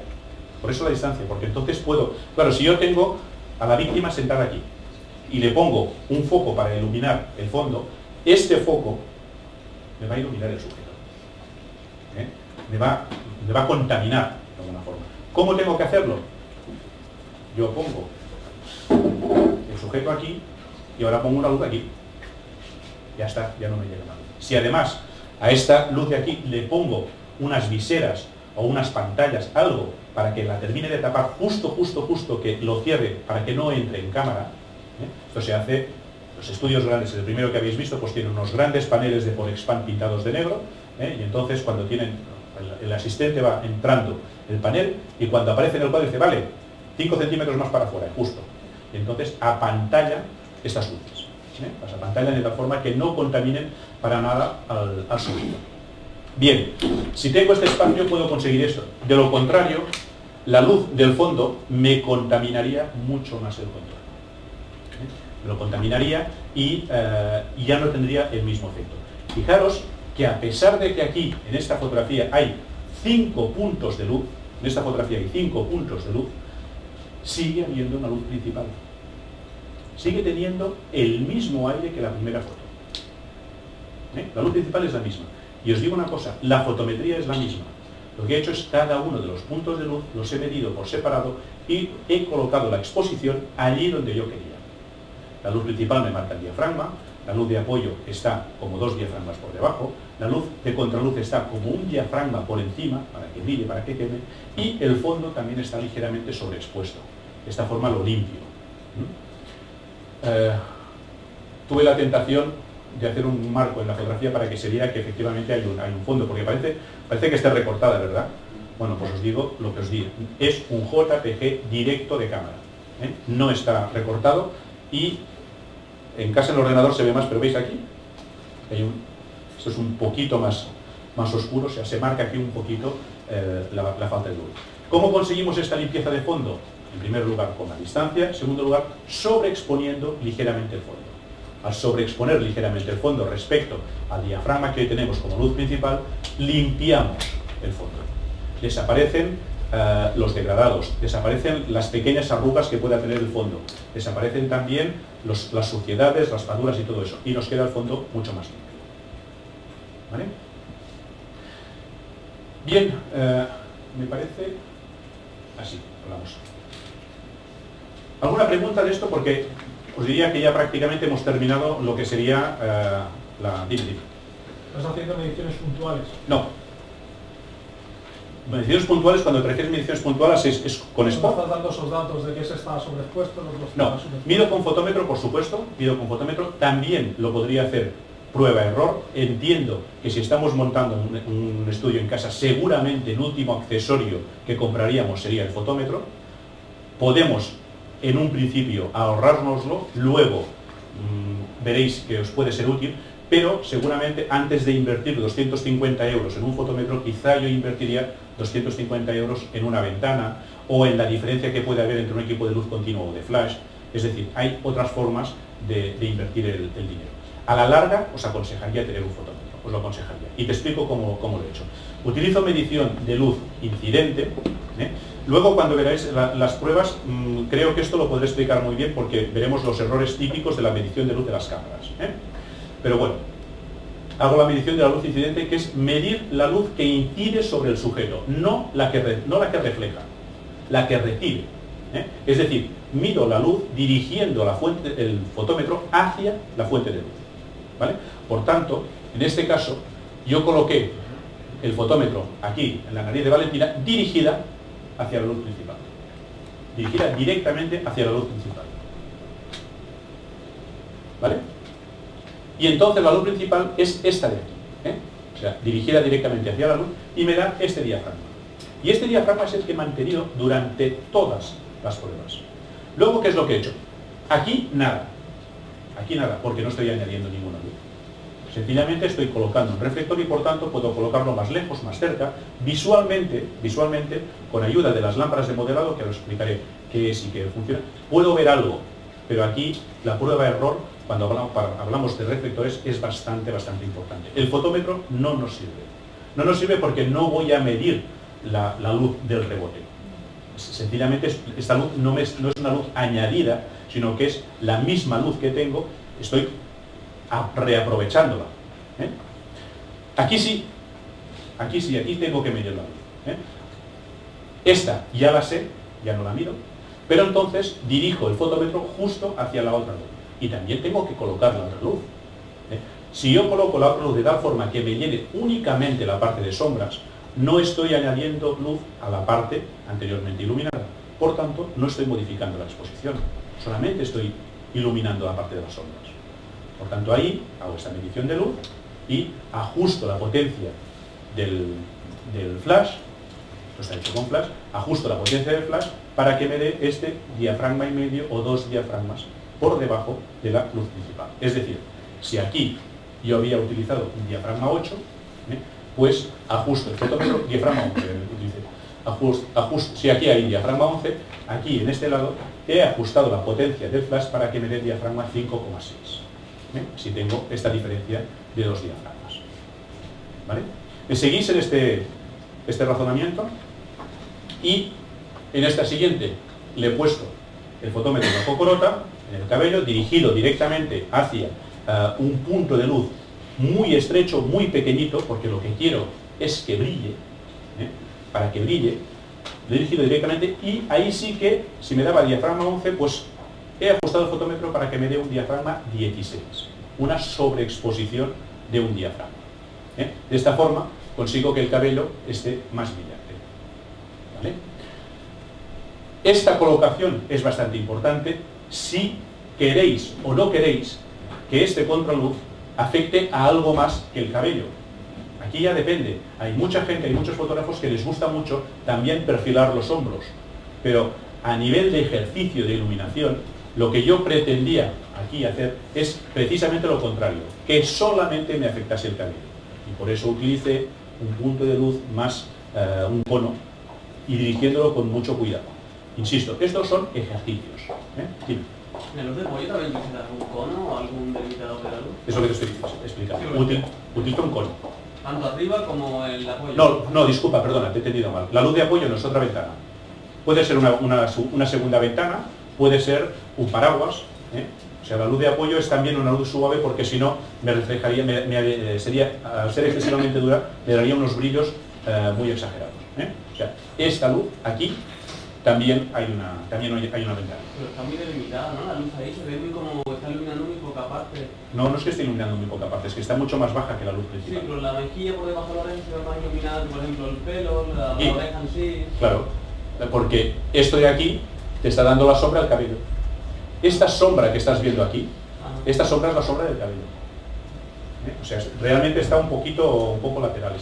porque entonces puedo, claro, si yo tengo a la víctima sentada aquí y le pongo un foco para iluminar el fondo, este foco me va a iluminar el sujeto, me va a contaminar de alguna forma. ¿Cómo tengo que hacerlo? Yo pongo el sujeto aquí y ahora pongo una luz aquí. Ya está, ya no me llega la luz. Si además a esta luz de aquí le pongo unas viseras o unas pantallas, algo para que la termine de tapar justo, que lo cierre para que no entre en cámara, esto se hace, los estudios grandes, el primero que habéis visto, pues tienen unos grandes paneles de Polexpan pintados de negro, y entonces cuando tienen, el asistente va entrando el panel y cuando aparece en el cuadro dice, vale, 5 centímetros más para afuera, justo. Y entonces apantalla estas luces. Las apantallan de tal forma que no contaminen para nada al sujeto. Bien, si tengo este espacio puedo conseguir esto. De lo contrario, la luz del fondo me contaminaría mucho más el contorno. Me lo contaminaría y ya no tendría el mismo efecto. Fijaros que a pesar de que aquí, en esta fotografía, hay 5 puntos de luz, en esta fotografía hay 5 puntos de luz, sigue habiendo una luz principal. Sigue teniendo el mismo aire que la primera foto. La luz principal es la misma. Y os digo una cosa, la fotometría es la misma. Lo que he hecho es cada uno de los puntos de luz, los he medido por separado y he colocado la exposición allí donde yo quería. La luz principal me marca el diafragma, la luz de apoyo está como 2 diafragmas por debajo, la luz de contraluz está como un diafragma por encima, para que brille, para que queme, y el fondo también está ligeramente sobreexpuesto. De esta forma lo limpio. Tuve la tentación de hacer un marco en la fotografía para que se viera que efectivamente hay un fondo, porque parece que esté recortada, ¿verdad? Bueno, pues os digo lo que os digo. Es un JPG directo de cámara. No está recortado y en casa en el ordenador se ve más, pero ¿veis aquí? Esto es un poquito más oscuro, o sea, se marca aquí un poquito la falta de luz. ¿Cómo conseguimos esta limpieza de fondo? En primer lugar, con la distancia. En segundo lugar, sobreexponiendo ligeramente el fondo. Al sobreexponer ligeramente el fondo respecto al diafragma que hoy tenemos como luz principal, limpiamos el fondo. Desaparecen los degradados, desaparecen las pequeñas arrugas que pueda tener el fondo, desaparecen también las suciedades, raspaduras y todo eso, y nos queda el fondo mucho más limpio. ¿Vale? Bien, me parece así, hablamos. ¿Alguna pregunta de esto? Porque os diría que ya prácticamente hemos terminado lo que sería la DIP. ¿Estás haciendo mediciones puntuales? No. Mediciones puntuales, cuando te refieres a mediciones puntuales, es con spot. ¿No estás dando esos datos de que ese está sobreexpuesto? No, mido con fotómetro, por supuesto, mido con fotómetro. También lo podría hacer prueba-error. Entiendo que si estamos montando un estudio en casa, seguramente el último accesorio que compraríamos sería el fotómetro. Podemos, en un principio, ahorrárnoslo, luego veréis que os puede ser útil, pero seguramente antes de invertir 250 euros en un fotómetro, quizá yo invertiría 250 euros en una ventana o en la diferencia que puede haber entre un equipo de luz continua o de flash. Es decir, hay otras formas de invertir el dinero. A la larga os aconsejaría tener un fotómetro, os lo aconsejaría. Y te explico cómo lo he hecho. Utilizo medición de luz incidente. Luego, cuando veráis las pruebas, creo que esto lo podré explicar muy bien porque veremos los errores típicos de la medición de luz de las cámaras. Pero bueno, hago la medición de la luz incidente, que es medir la luz que incide sobre el sujeto, no la que refleja, la que recibe. Es decir, mido la luz dirigiendo el fotómetro hacia la fuente de luz. ¿Vale? Por tanto, en este caso, yo coloqué el fotómetro aquí, en la nariz de Valentina, dirigida hacia la luz principal. Dirigida directamente hacia la luz principal. ¿Vale? Y entonces la luz principal es esta de aquí. O sea, dirigida directamente hacia la luz y me da este diafragma. Y este diafragma es el que he mantenido durante todas las pruebas. Luego, ¿qué es lo que he hecho? Aquí nada, porque no estoy añadiendo ninguna luz. Sencillamente estoy colocando un reflector y por tanto puedo colocarlo más lejos, más cerca, visualmente, con ayuda de las lámparas de modelado, que os explicaré qué es y qué funciona, puedo ver algo, pero aquí la prueba de error, cuando hablamos de reflectores, es bastante importante. El fotómetro no nos sirve. No nos sirve porque no voy a medir la luz del rebote. Sencillamente esta luz no es una luz añadida, sino que es la misma luz que tengo, estoy reaprovechándola. Aquí sí tengo que medir la luz. Esta ya la sé, ya no la mido, pero entonces dirijo el fotómetro justo hacia la otra luz. Y también tengo que colocar la otra luz. Si yo coloco la otra luz de tal forma que me llene únicamente la parte de sombras, no estoy añadiendo luz a la parte anteriormente iluminada. Por tanto, no estoy modificando la exposición, solamente estoy iluminando la parte de las sombras. Por tanto, ahí hago esta medición de luz y ajusto la potencia del flash, esto está hecho con flash, ajusto la potencia del flash para que me dé este diafragma y medio o dos diafragmas por debajo de la luz principal. Es decir, si aquí yo había utilizado un diafragma 8, pues ajusto el fotómetro, diafragma 11, si aquí hay diafragma 11, aquí en este lado he ajustado la potencia del flash para que me dé diafragma 5,6. Si tengo esta diferencia de dos diafragmas. ¿Vale? ¿Me seguís en este razonamiento? Y en esta siguiente le he puesto el fotómetro de la cocorota en el cabello, dirigido directamente hacia un punto de luz muy estrecho, muy pequeñito, porque lo que quiero es que brille, para que brille, lo he dirigido directamente y ahí sí que, si me daba diafragma 11, pues he ajustado el fotómetro para que me dé un diafragma 16, una sobreexposición de un diafragma. De esta forma consigo que el cabello esté más brillante. ¿Vale? Esta colocación es bastante importante si queréis o no queréis que este contraluz afecte a algo más que el cabello. Aquí ya depende. Hay mucha gente, hay muchos fotógrafos que les gusta mucho también perfilar los hombros, pero a nivel de ejercicio de iluminación, lo que yo pretendía aquí hacer es precisamente lo contrario, que solamente me afectase el cabello. Y por eso utilicé un punto de luz más, un cono, y dirigiéndolo con mucho cuidado. Insisto, estos son ejercicios. Dime. ¿En la luz de pollo también utilizas algún cono o algún delimitador de la luz? Es lo que te estoy explicando. Utilizo un cono. ¿Tanto arriba como el apoyo? No, disculpa, perdona, te he entendido mal. La luz de apoyo no es otra ventana. Puede ser una segunda ventana, puede ser un paraguas. O sea, la luz de apoyo es también una luz suave porque si no me reflejaría, al ser excesivamente dura, me daría unos brillos muy exagerados. O sea, esta luz aquí también hay una ventana. Pero está muy delimitada, ¿no? La luz ahí se ve muy como está iluminando muy poca parte. No es que esté iluminando muy poca parte, es que está mucho más baja que la luz principal. Sí, pero la mejilla por debajo de la oreja se ve más iluminada, por ejemplo, el pelo, la oreja en sí. Claro, porque esto de aquí te está dando la sombra al cabello. Esta sombra que estás viendo aquí, esta sombra es la sombra del cabello. O sea, realmente está un poco lateral.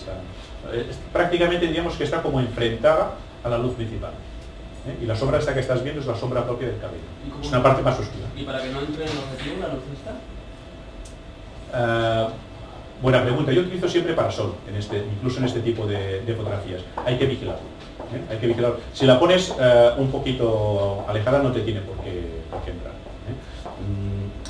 Prácticamente diríamos que está como enfrentada a la luz principal. Y la sombra esta que estás viendo es la sombra propia del cabello. Es una parte más oscura. ¿Y para que no entre en el objetivo la luz esta? Buena pregunta. Yo utilizo siempre parasol, incluso en este tipo de fotografías. Hay que vigilarlo. Hay que vigilarlo. Si la pones un poquito alejada no te tiene por qué entrar.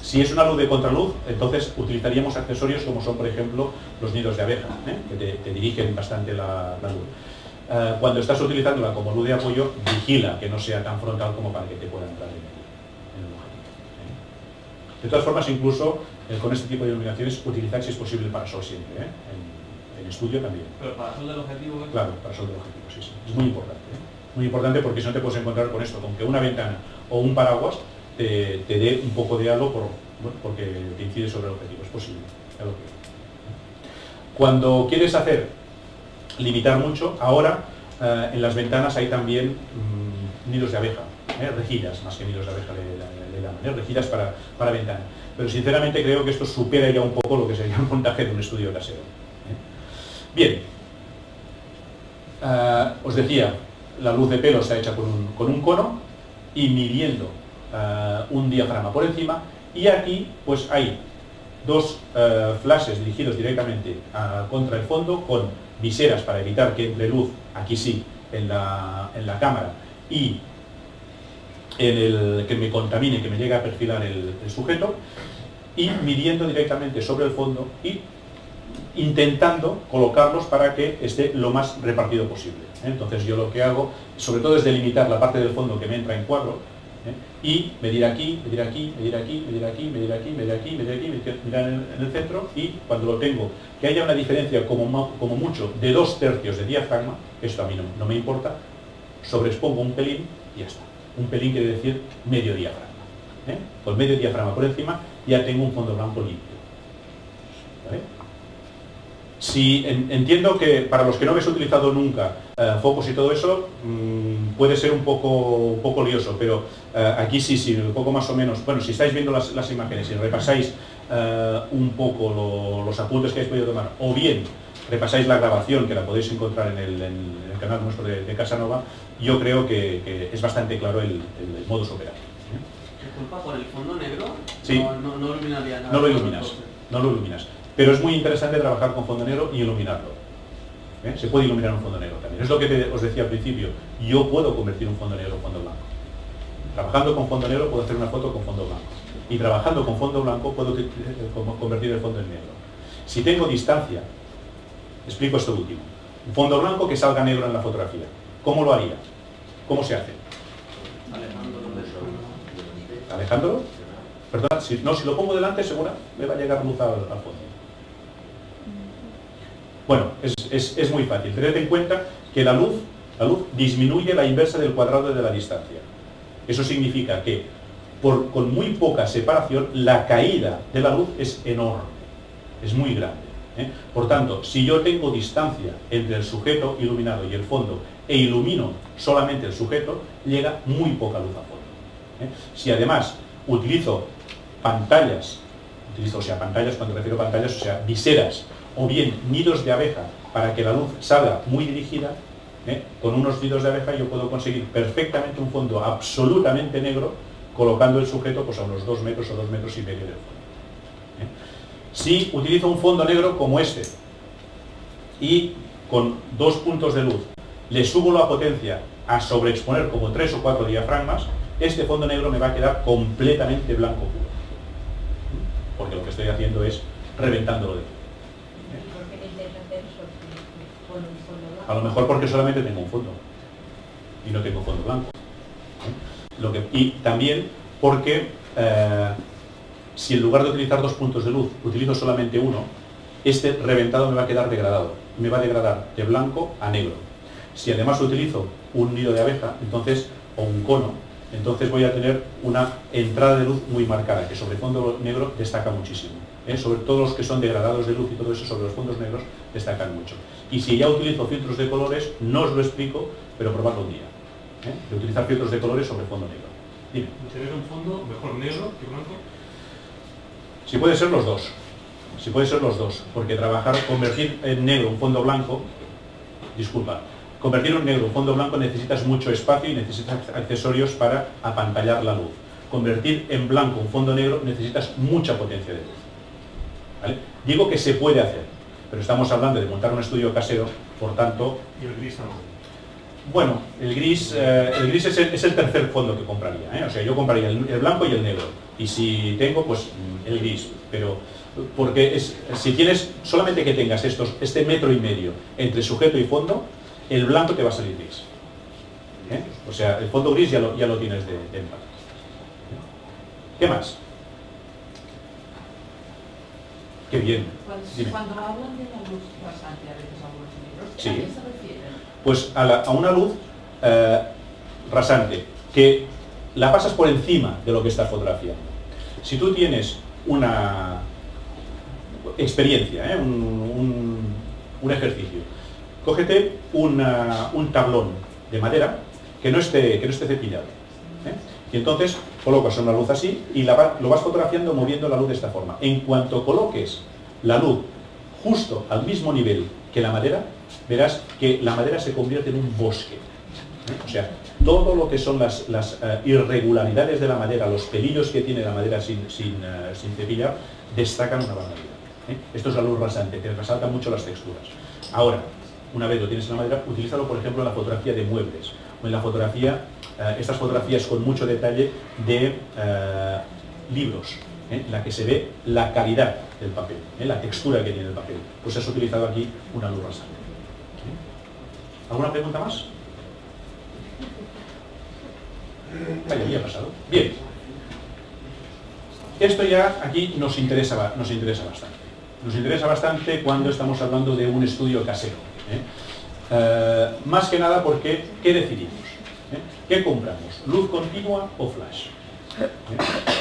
Si es una luz de contraluz, entonces utilizaríamos accesorios como son, por ejemplo, los nidos de abeja, que te dirigen bastante la luz. Cuando estás utilizándola como luz de apoyo, vigila que no sea tan frontal como para que te pueda entrar en el objetivo. De todas formas, incluso con este tipo de iluminaciones, utilizar si es posible parasol siempre, en estudio también. ¿Pero parasol del objetivo? Claro, parasol del objetivo, sí. Es muy importante. Muy importante porque si no te puedes encontrar con esto, con que una ventana o un paraguas te dé un poco de halo porque te incide sobre el objetivo. Es posible. Cuando quieres limitar mucho, ahora en las ventanas hay también nidos de abeja, rejillas, más que nidos de abeja le llaman, rejillas para ventana. Pero sinceramente creo que esto supera ya un poco lo que sería un montaje de un estudio casero. Bien, os decía, la luz de pelo está hecha con un cono y midiendo un diafragma por encima, y aquí pues hay dos flashes dirigidos directamente contra el fondo con viseras para evitar que entre luz, aquí sí, en la cámara y que me contamine, que me llegue a perfilar el sujeto, y midiendo directamente sobre el fondo y intentando colocarlos para que esté lo más repartido posible. Entonces yo lo que hago, sobre todo, es delimitar la parte del fondo que me entra en cuadro, y medir aquí, medir aquí, medir aquí, medir aquí, medir aquí, medir aquí, medir aquí, mirar en el centro, y cuando lo tengo, que haya una diferencia como mucho de 2/3 de diafragma, esto a mí no me importa, sobreexpongo un pelín y ya está. Un pelín quiere decir medio diafragma. Con medio diafragma por encima ya tengo un fondo blanco limpio. ¿Vale? Si entiendo que para los que no habéis utilizado nunca focos y todo eso, puede ser un poco lioso, pero aquí sí, un poco más o menos. Bueno, si estáis viendo las imágenes y repasáis un poco los apuntes que habéis podido tomar, o bien repasáis la grabación, que la podéis encontrar en el canal nuestro de Casanova, yo creo que es bastante claro el modus operandi. Disculpa, por el fondo negro, sí. no iluminaría nada. No lo iluminas. Pero es muy interesante trabajar con fondo negro y iluminarlo. Se puede iluminar un fondo negro también. Es lo que os decía al principio. Yo puedo convertir un fondo negro en fondo blanco. Trabajando con fondo negro puedo hacer una foto con fondo blanco. Y trabajando con fondo blanco puedo convertir el fondo en negro. Si tengo distancia, explico esto último. Un fondo blanco que salga negro en la fotografía. ¿Cómo lo haría? ¿Cómo se hace? ¿Alejándolo? Perdón, si lo pongo delante, segura me va a llegar luz al fondo. Bueno, es muy fácil. Tened en cuenta que la luz disminuye la inversa del cuadrado de la distancia. Eso significa que con muy poca separación la caída de la luz es enorme, es muy grande. Por tanto, si yo tengo distancia entre el sujeto iluminado y el fondo e ilumino solamente el sujeto, llega muy poca luz al fondo. Si además utilizo pantallas, cuando refiero a pantallas, o sea, viseras, o bien nidos de abeja, para que la luz salga muy dirigida, con unos nidos de abeja yo puedo conseguir perfectamente un fondo absolutamente negro, colocando el sujeto pues a unos 2 metros o 2,5 metros del fondo. Si utilizo un fondo negro como este, y con 2 puntos de luz le subo la potencia a sobreexponer como 3 o 4 diafragmas, este fondo negro me va a quedar completamente blanco puro. Porque lo que estoy haciendo es reventándolo de aquí. A lo mejor porque solamente tengo un fondo y no tengo fondo blanco. Y también porque si en lugar de utilizar 2 puntos de luz utilizo solamente uno, este reventado me va a quedar degradado. Me va a degradar de blanco a negro. Si además utilizo un nido de abeja, o un cono, entonces voy a tener una entrada de luz muy marcada, que sobre fondo negro destaca muchísimo. Sobre todo los que son degradados de luz y todo eso, sobre los fondos negros destacan mucho. Y si ya utilizo filtros de colores, no os lo explico, pero probadlo un día. De utilizar filtros de colores sobre fondo negro. Dime. ¿Sería un fondo mejor negro que blanco? Si puede ser los dos. Si puede ser los dos. Porque convertir en negro un fondo blanco, convertir en negro un fondo blanco necesitas mucho espacio y necesitas accesorios para apantallar la luz. convertir en blanco un fondo negro necesitas mucha potencia de luz. ¿Vale? Digo que se puede hacer, pero estamos hablando de montar un estudio casero, por tanto... ¿Y el gris también? Bueno, el gris es el tercer fondo que compraría, ¿eh? O sea, yo compraría el blanco y el negro, y si tengo, pues el gris, pero porque si tienes, solamente que tengas este 1,5 metros entre sujeto y fondo, el blanco te va a salir gris, ¿eh? O sea, el fondo gris ya lo tienes de empaque. ¿Qué más? Qué bien. Cuando hablan de la luz rasante, a veces algunos libros, Sí. ¿a qué se refieren? Pues a una luz rasante, que la pasas por encima de lo que estás fotografiando. Si tú tienes una experiencia, un ejercicio, cógete un tablón de madera que no esté cepillado, ¿eh? Y entonces colocas una luz así y lo vas fotografiando moviendo la luz de esta forma. En cuanto coloques la luz justo al mismo nivel que la madera, verás que la madera se convierte en un bosque, ¿eh? O sea, todo lo que son las irregularidades de la madera, los pelillos que tiene la madera sin cepillar, destacan una barbaridad, ¿eh? Esto es la luz rasante, que resalta mucho las texturas. Ahora, una vez lo tienes en la madera, utilízalo por ejemplo en la fotografía de muebles, o en la fotografía, estas fotografías con mucho detalle de libros, en la que se ve la calidad del papel, la textura que tiene el papel. Pues has utilizado aquí una luz rasante. ¿Alguna pregunta más? Vaya, ya ha pasado. Bien. Esto ya aquí nos interesa bastante. Nos interesa bastante cuando estamos hablando de un estudio casero, ¿eh? Más que nada porque, ¿qué decidimos? ¿Qué compramos? ¿Luz continua o flash?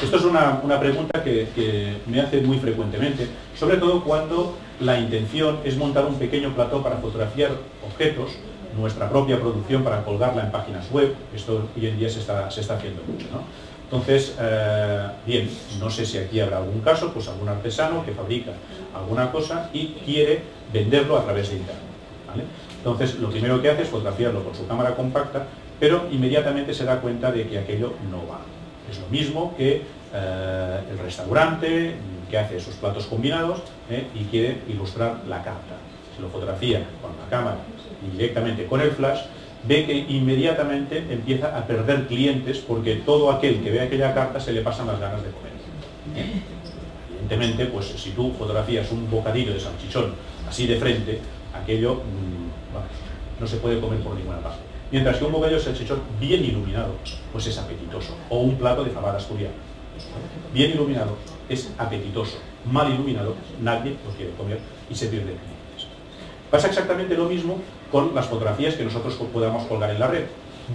Esto es una pregunta que me hacen muy frecuentemente, sobre todo cuando la intención es montar un pequeño plató para fotografiar objetos, nuestra propia producción para colgarla en páginas web. Esto hoy en día se está haciendo mucho, ¿no? Entonces, bien, no sé si aquí habrá algún caso, pues algún artesano que fabrica alguna cosa y quiere venderlo a través de internet, ¿vale? Entonces, lo primero que hace es fotografiarlo con su cámara compacta, pero inmediatamente se da cuenta de que aquello no va. Es lo mismo que el restaurante que hace esos platos combinados y quiere ilustrar la carta. Si lo fotografía con la cámara y directamente con el flash, ve que inmediatamente empieza a perder clientes porque todo aquel que ve aquella carta se le pasan las ganas de comer. Evidentemente, pues si tú fotografías un bocadillo de salchichón así de frente, aquello bueno, no se puede comer por ninguna parte. Mientras que un bocadillo de salchichón bien iluminado, pues es apetitoso. O un plato de fabada asturiana. Bien iluminado es apetitoso. Mal iluminado, nadie lo quiere comer y se pierde clientes. Pasa exactamente lo mismo con las fotografías que nosotros podamos colgar en la red.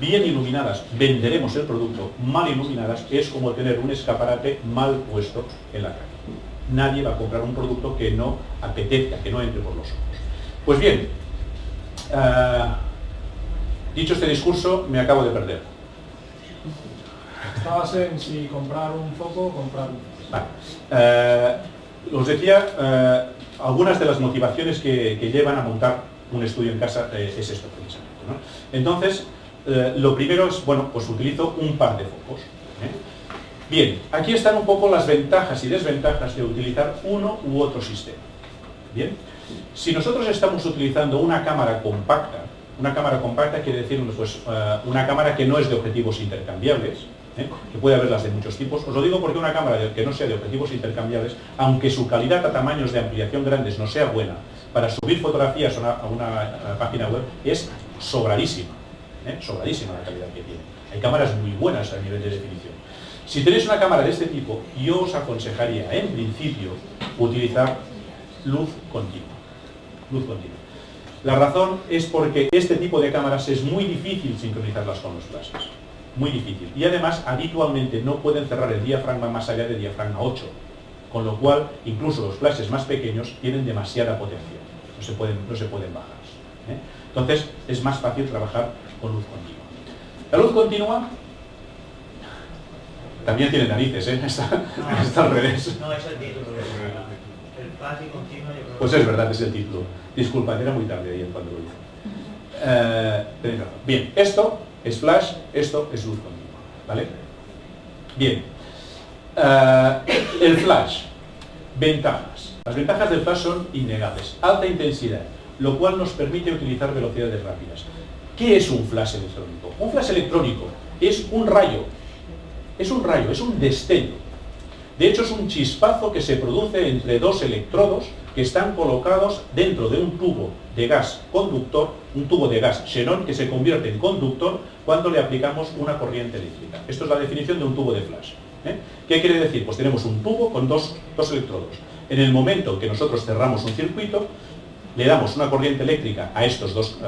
Bien iluminadas venderemos el producto, mal iluminadas es como tener un escaparate mal puesto en la calle. Nadie va a comprar un producto que no apetezca, que no entre por los ojos. Pues bien, dicho este discurso, me acabo de perder. Estabas en si comprar un foco o comprar un... Vale. Os decía, algunas de las motivaciones que llevan a montar un estudio en casa es esto precisamente, ¿no? Entonces, lo primero es, bueno, pues utilizo un par de focos, ¿eh? Bien, aquí están un poco las ventajas y desventajas de utilizar uno u otro sistema. Bien, si nosotros estamos utilizando una cámara compacta quiere decir pues, una cámara que no es de objetivos intercambiables, que puede haberlas de muchos tipos. Os lo digo porque una cámara que no sea de objetivos intercambiables, aunque su calidad a tamaños de ampliación grandes no sea buena, para subir fotografías a una página web es sobradísima, sobradísima la calidad que tiene. Hay cámaras muy buenas a nivel de definición. Si tenéis una cámara de este tipo, yo os aconsejaría, en principio, utilizar luz continua. Luz continua. La razón es porque este tipo de cámaras es muy difícil sincronizarlas con los flashes. Muy difícil. Y además, habitualmente no pueden cerrar el diafragma más allá de diafragma 8. Con lo cual, incluso los flashes más pequeños tienen demasiada potencia. No se pueden bajar. Entonces, es más fácil trabajar con luz continua. La luz continua también tiene narices, está al revés. No, es el título. El flash y continuo, yo creo. Pues es verdad, es el título. Disculpad, era muy tarde ayer cuando lo hice. Tenéis razón. Bien, esto es flash, esto es luz continua, ¿vale? Bien, el flash, ventajas. Las ventajas del flash son innegables. Alta intensidad, lo cual nos permite utilizar velocidades rápidas. ¿Qué es un flash electrónico? Un flash electrónico es un rayo, es un destello. De hecho, es un chispazo que se produce entre dos electrodos que están colocados dentro de un tubo de gas conductor, un tubo de gas xenón que se convierte en conductor cuando le aplicamos una corriente eléctrica. Esto es la definición de un tubo de flash. ¿Qué quiere decir? Pues tenemos un tubo con dos electrodos. En el momento que nosotros cerramos un circuito, le damos una corriente eléctrica a estos dos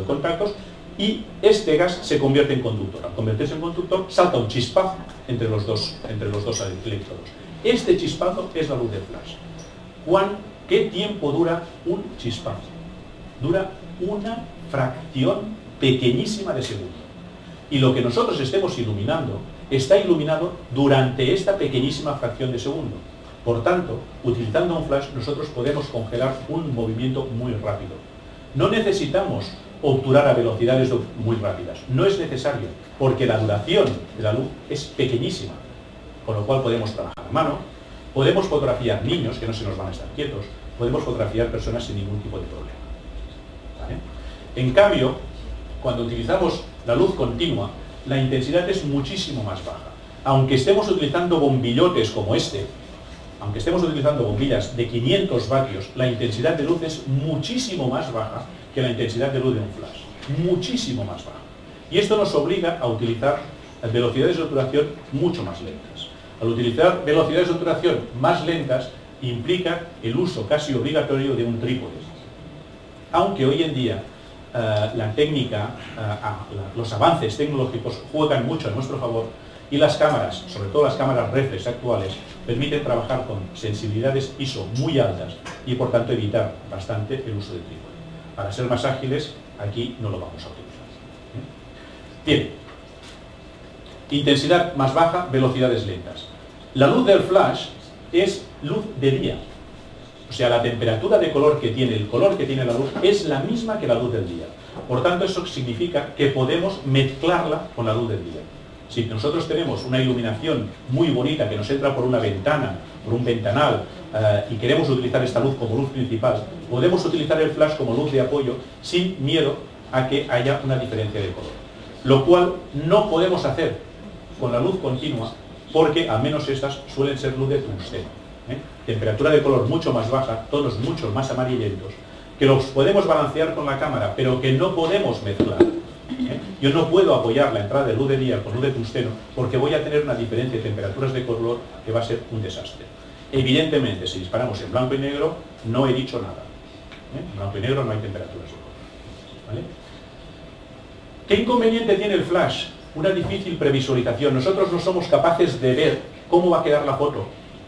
contactos y este gas se convierte en conductor. Al convertirse en conductor, salta un chispazo entre los dos electrodos. Este chispazo es la luz de flash. ¿Qué tiempo dura un chispazo? Dura una fracción pequeñísima de segundo. Y lo que nosotros estemos iluminando está iluminado durante esta pequeñísima fracción de segundo. Por tanto, utilizando un flash, nosotros podemos congelar un movimiento muy rápido. No necesitamos obturar a velocidades muy rápidas. No es necesario, porque la duración de la luz es pequeñísima. Con lo cual podemos trabajar a mano, podemos fotografiar niños que no se nos van a estar quietos, podemos fotografiar personas sin ningún tipo de problema. ¿Vale? En cambio, cuando utilizamos la luz continua, la intensidad es muchísimo más baja. Aunque estemos utilizando bombillotes como este, aunque estemos utilizando bombillas de 500 vatios, la intensidad de luz es muchísimo más baja que la intensidad de luz de un flash. Muchísimo más baja. Y esto nos obliga a utilizar velocidades de obturación mucho más lentas. Al utilizar velocidades de obturación más lentas, implica el uso casi obligatorio de un trípode. Aunque hoy en día la técnica, los avances tecnológicos juegan mucho a nuestro favor y las cámaras, sobre todo las cámaras reflex actuales, permiten trabajar con sensibilidades ISO muy altas y por tanto evitar bastante el uso de trípode. Para ser más ágiles, aquí no lo vamos a utilizar. Bien, intensidad más baja, velocidades lentas. La luz del flash es luz de día. O sea, la temperatura de color que tiene, el color que tiene la luz, es la misma que la luz del día. Por tanto, eso significa que podemos mezclarla con la luz del día. Si nosotros tenemos una iluminación muy bonita que nos entra por una ventana, por un ventanal, y queremos utilizar esta luz como luz principal, podemos utilizar el flash como luz de apoyo sin miedo a que haya una diferencia de color. Lo cual no podemos hacer con la luz continua porque al menos estas suelen ser luz de tungsteno. Temperatura de color mucho más baja, tonos mucho más amarillentos, que los podemos balancear con la cámara, pero que no podemos mezclar. Yo no puedo apoyar la entrada de luz de día con luz de tungsteno porque voy a tener una diferencia de temperaturas de color que va a ser un desastre. Evidentemente, si disparamos en blanco y negro, no he dicho nada. En blanco y negro no hay temperaturas de color. ¿Vale? ¿Qué inconveniente tiene el flash? Una difícil previsualización. Nosotros no somos capaces de ver cómo va a quedar la foto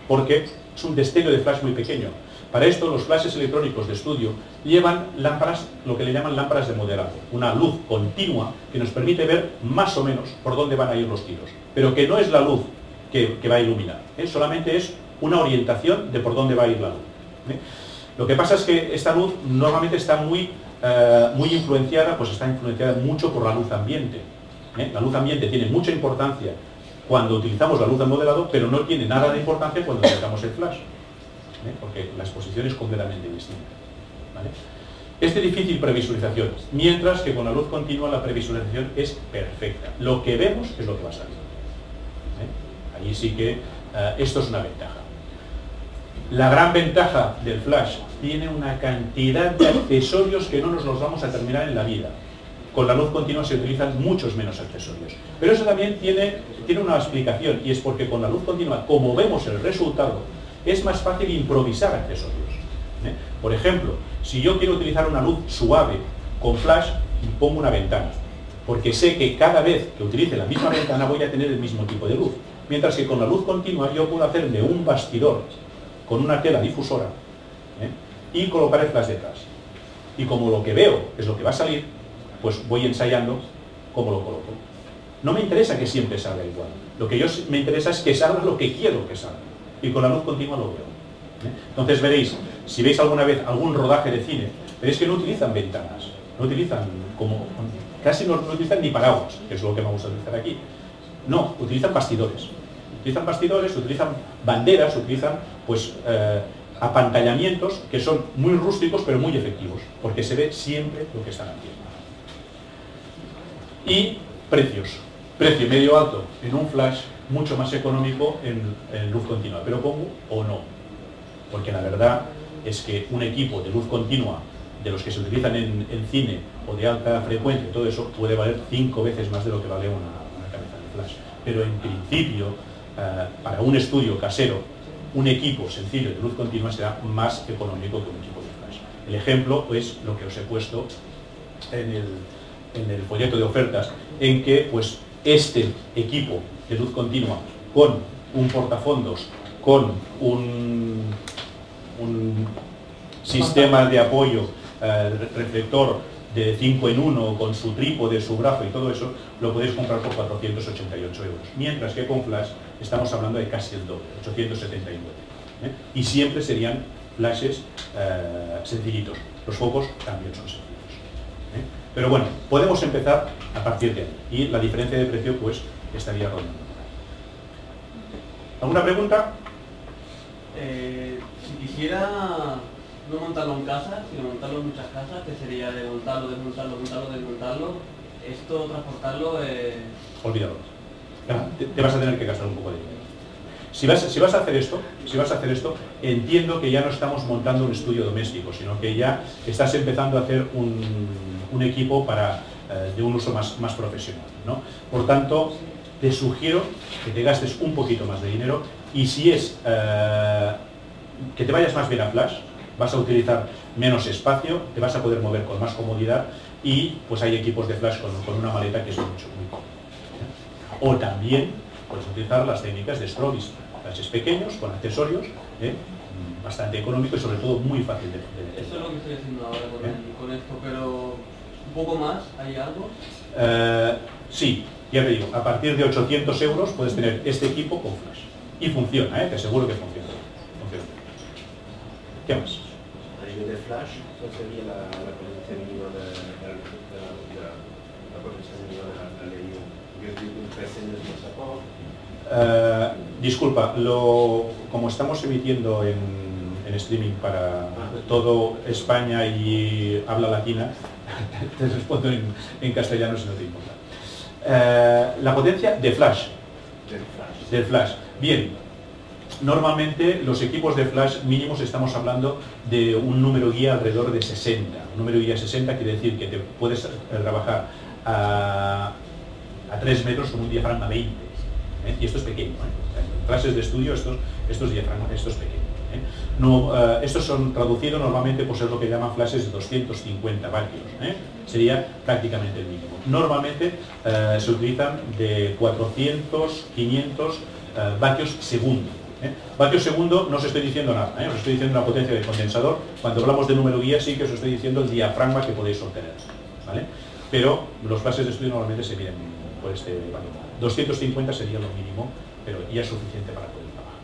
porque es un destello de flash muy pequeño. Para esto, los flashes electrónicos de estudio llevan lámparas, lo que le llaman lámparas de modelado, una luz continua que nos permite ver más o menos por dónde van a ir los tiros, pero que no es la luz que va a iluminar, solamente es una orientación de por dónde va a ir la luz. Lo que pasa es que esta luz normalmente está muy influenciada, pues está influenciada mucho por la luz ambiente. La luz ambiente tiene mucha importancia cuando utilizamos la luz de modelado, pero no tiene nada de importancia cuando utilizamos el flash. Porque la exposición es completamente distinta. ¿Vale? Es de difícil previsualización, mientras que con la luz continua la previsualización es perfecta. Lo que vemos es lo que va a salir. Ahí sí que esto es una ventaja. La gran ventaja del flash tiene una cantidad de accesorios que no nos los vamos a terminar en la vida. Con la luz continua se utilizan muchos menos accesorios. Pero eso también tiene una explicación, y es porque con la luz continua, como vemos el resultado, es más fácil improvisar accesorios. Por ejemplo, si yo quiero utilizar una luz suave con flash, pongo una ventana, porque sé que cada vez que utilice la misma ventana voy a tener el mismo tipo de luz. Mientras que con la luz continua yo puedo hacerme un bastidor con una tela difusora y colocar el flash detrás. Y como lo que veo es lo que va a salir, pues voy ensayando cómo lo coloco. No me interesa que siempre salga igual. Lo que me interesa es que salga lo que quiero que salga. Y con la luz continua lo veo. Entonces veréis, si veis alguna vez algún rodaje de cine, veréis que no utilizan ventanas, no utilizan casi no utilizan ni paraguas, que es lo que me gusta utilizar aquí. No, utilizan bastidores. Utilizan bastidores, utilizan banderas, utilizan pues apantallamientos que son muy rústicos pero muy efectivos, porque se ve siempre lo que están haciendo. Y precios. Precio medio alto en un flash, mucho más económico en luz continua. ¿Pero cómo o no? Porque la verdad es que un equipo de luz continua, de los que se utilizan en cine o de alta frecuencia, todo eso puede valer 5 veces más de lo que vale una cabeza de flash. Pero en principio, para un estudio casero, un equipo sencillo de luz continua será más económico que un equipo de flash. El ejemplo es lo que os he puesto en el folleto de ofertas, en que pues este equipo de luz continua con un portafondos, con un sistema de apoyo reflector de 5 en 1, con su trípode, su brazo y todo eso, lo podéis comprar por 488 euros. Mientras que con flash estamos hablando de casi el doble, 879. Y siempre serían flashes sencillitos. Los focos también son sencillos. Pero bueno, podemos empezar a partir de ahí. Y la diferencia de precio pues estaría rondando. ¿Alguna pregunta? Si quisiera no montarlo en casa, sino montarlo en muchas casas, que sería de montarlo, desmontarlo, montarlo, desmontarlo, esto, transportarlo... Olvídalo. Te vas a tener que gastar un poco de dinero. Si vas a hacer esto, entiendo que ya no estamos montando un estudio doméstico, sino que ya estás empezando a hacer un equipo de un uso más profesional, ¿no? Por tanto, te sugiero que te gastes un poquito más de dinero, y si es que te vayas más bien a flash, vas a utilizar menos espacio, te vas a poder mover con más comodidad, y pues hay equipos de flash con una maleta que es muy cómoda. O también puedes utilizar las técnicas de Strobis, flashes pequeños, con accesorios, bastante económico y sobre todo muy fácil de Eso es lo que estoy haciendo ahora con esto, pero un poco más, ¿hay algo? Sí, ya te digo, a partir de 800 euros puedes tener este equipo con flash. Y funciona, te aseguro que funciona. ¿Qué más? A nivel de flash, ¿cuál sería la potencia mínima de la ley? Disculpa, como estamos emitiendo en streaming para todo España y habla latina, te respondo en castellano si no te importa. La potencia de flash. Del flash. Bien. Normalmente los equipos de flash mínimos estamos hablando de un número guía alrededor de 60. Un número guía 60 quiere decir que te puedes trabajar a 3 metros con un diafragma 20. Y esto es pequeño. En clases de estudio estos diafragmas, esto es pequeño. No, estos son traducidos normalmente por ser lo que llaman flashes de 250 vatios. Sería prácticamente el mínimo. Normalmente se utilizan de 400, 500 vatios segundo. Vatios segundo no os estoy diciendo nada, os estoy diciendo una potencia de condensador. Cuando hablamos de número guía sí que os estoy diciendo el diafragma que podéis obtener, ¿vale? Pero los flashes de estudio normalmente se miden por este valor. 250 sería lo mínimo, pero ya es suficiente para poder trabajar.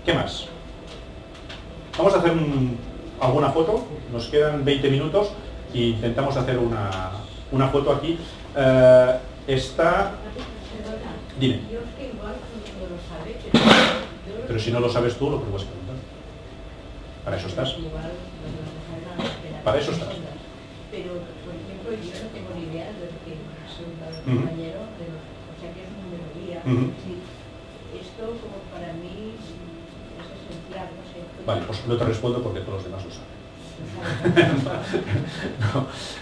¿Qué más? Vamos a hacer alguna foto, nos quedan 20 minutos e intentamos hacer una foto aquí. Dime. Pero si no lo sabes tú, lo puedes preguntar. Para eso estás. Para eso estás. Pero, por ejemplo, yo no tengo ni idea de lo que ha preguntado el compañero, o sea que es un número guía. Sí. Esto, como para mí, es esencial, no sé. Vale, pues no te respondo porque todos los demás lo saben.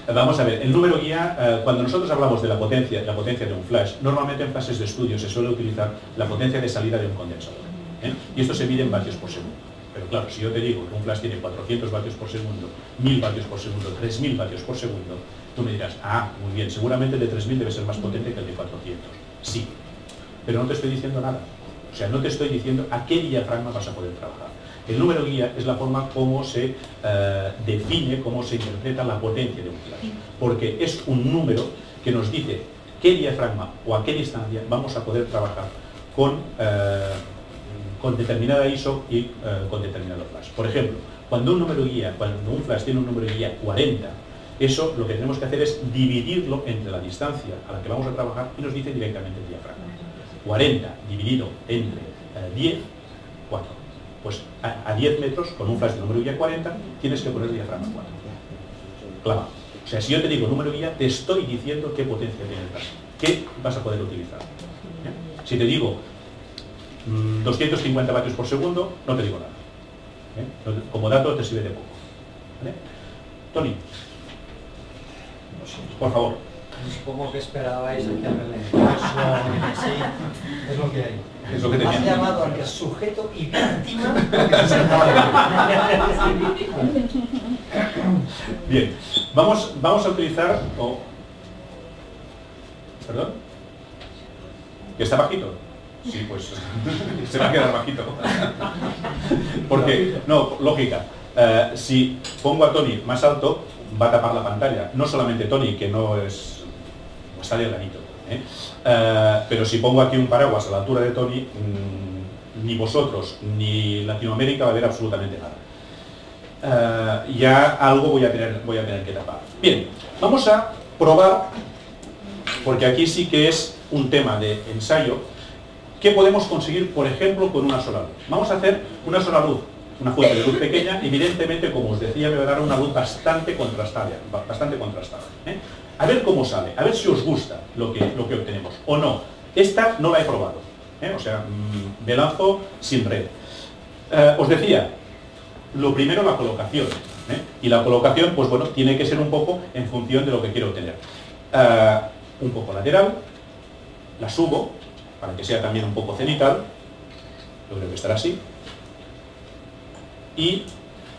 No. Vamos a ver, el número guía, cuando nosotros hablamos de la potencia de un flash, normalmente en fases de estudio se suele utilizar la potencia de salida de un condensador. Y esto se mide en vatios por segundo. Pero claro, si yo te digo que un flash tiene 400 vatios por segundo, 1000 vatios por segundo, 3000 vatios por segundo, tú me dirás, muy bien, seguramente el de 3000 debe ser más potente que el de 400. Sí, pero no te estoy diciendo nada. O sea, no te estoy diciendo a qué diafragma vas a poder trabajar. El número guía es la forma como se define, cómo se interpreta la potencia de un flash. Porque es un número que nos dice qué diafragma o a qué distancia vamos a poder trabajar con determinada ISO y con determinado flash. Por ejemplo, cuando un flash tiene un número guía 40, Eso lo que tenemos que hacer es dividirlo entre la distancia a la que vamos a trabajar y nos dice directamente el diafragma. 40 dividido entre 10, 4. Pues a 10 metros, con un flash de número guía 40, tienes que poner el diafragma 4. Claro. O sea, si yo te digo número guía, te estoy diciendo qué potencia tiene el flash, qué vas a poder utilizar. ¿Eh? Si te digo 250 vatios por segundo, no te digo nada. ¿Eh? Como dato te sirve de poco. ¿Vale? Tony, por favor. Supongo que esperabais aquí a Belén. Sí, es lo que hay. Es lo que Has tenía. llamado al que es sujeto y víctima porque se sentaba. Bien, vamos a utilizar... ¿Perdón? ¿Que está bajito? Sí, pues se va a quedar bajito. Porque, no, lógica. Si pongo a Tony más alto, va a tapar la pantalla. No solamente Tony, que no es... está delgadito. Pero si pongo aquí un paraguas a la altura de Tony, ni vosotros ni Latinoamérica va a ver absolutamente nada. Ya algo voy a tener que tapar. Bien, vamos a probar, porque aquí sí que es un tema de ensayo, qué podemos conseguir, por ejemplo, con una sola luz. Vamos a hacer una sola luz, una fuente de luz pequeña, evidentemente, como os decía, me va a dar una luz bastante contrastada. A ver cómo sale, a ver si os gusta lo que obtenemos, o no. Esta no la he probado, o sea, me lanzo sin red. Os decía, lo primero la colocación, y la colocación, pues bueno, tiene que ser un poco en función de lo que quiero obtener. Un poco lateral, la subo, para que sea también un poco cenital, yo creo que estará así, y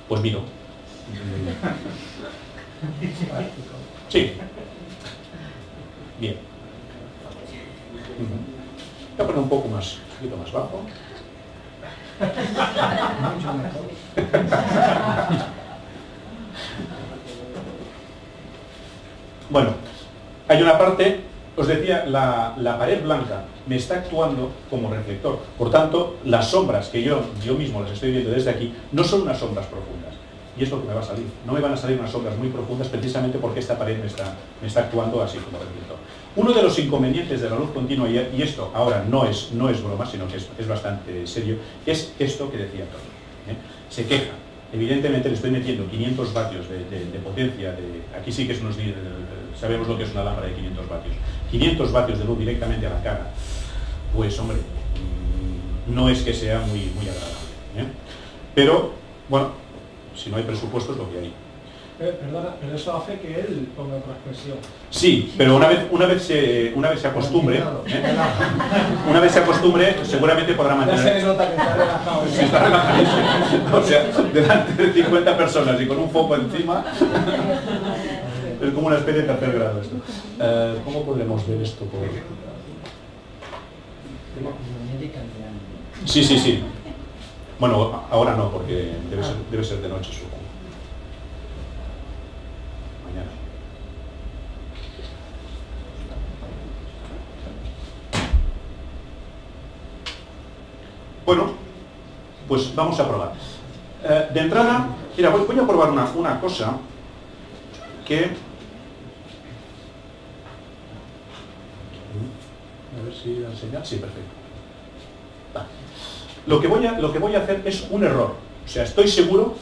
pues miro. Sí. Bien. Voy a poner un poquito más bajo. Bueno, hay una parte, os decía, la pared blanca me está actuando como reflector. Por tanto, las sombras que yo mismo las estoy viendo desde aquí no son unas sombras profundas. Y es lo que me va a salir. No me van a salir unas sombras muy profundas precisamente porque esta pared me está actuando así como reflector. Uno de los inconvenientes de la luz continua, y esto ahora no es broma, sino que es bastante serio, es esto que decía Tony. Se queja. Evidentemente le estoy metiendo 500 vatios de potencia, aquí sí que sabemos lo que es una lámpara de 500 vatios. 500 vatios de luz directamente a la cara. Pues hombre, no es que sea muy agradable. Pero, bueno, si no hay presupuesto es lo que hay. Perdona, pero eso hace que él ponga otra expresión. Sí, pero una vez se acostumbre, una vez se acostumbre, seguramente podrá Ya se mantener. les nota que está relajado. Sí, está relajadísimo. O sea, delante de 50 personas y con un foco encima, es como una especie de tercer grado esto. ¿Cómo podremos ver esto por...? Sí. Bueno, ahora no, porque debe ser de noche, supongo. Mañana. Bueno, pues vamos a probar. De entrada, mira, voy a probar una cosa que... A ver si la enseña. Sí, perfecto. Va. Lo que voy a hacer es un error. O sea, estoy seguro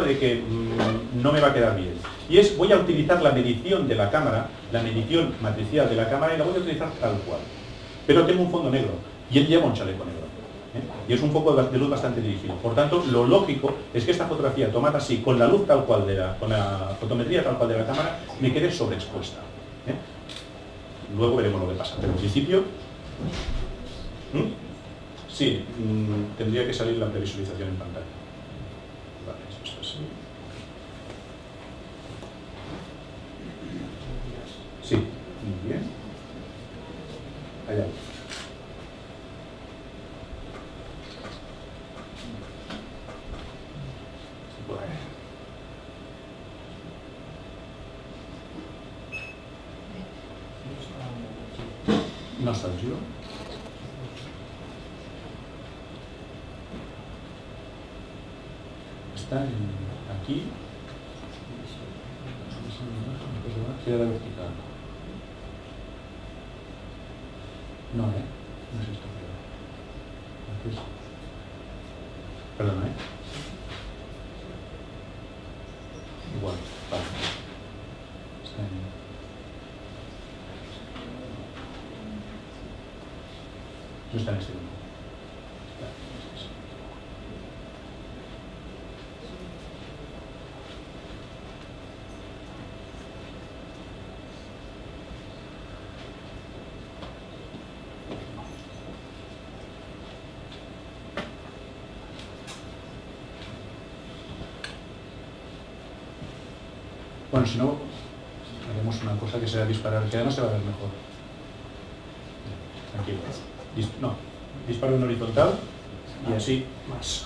de que no me va a quedar bien. Y voy a utilizar la medición de la cámara, la medición matricial de la cámara, y la voy a utilizar tal cual. Pero tengo un fondo negro, y él lleva un chaleco negro. Y es un poco de luz bastante dirigido. Por tanto, lo lógico es que esta fotografía tomada así, con la luz tal cual con la fotometría tal cual de la cámara, me quede sobreexpuesta. Luego veremos lo que pasa. Pero en principio... Sí, tendría que salir la previsualización en pantalla. Vale, esto es así. Sí, muy bien. Allá. No está el giro. Está aquí. Girada vertical. No, no es esto. Entonces, perdona, igual, vale. Está bien. No está en este grupo. Bueno, si no, haremos una cosa que será disparar, que además se va a ver mejor. Tranquilo. No, disparo en horizontal y así más.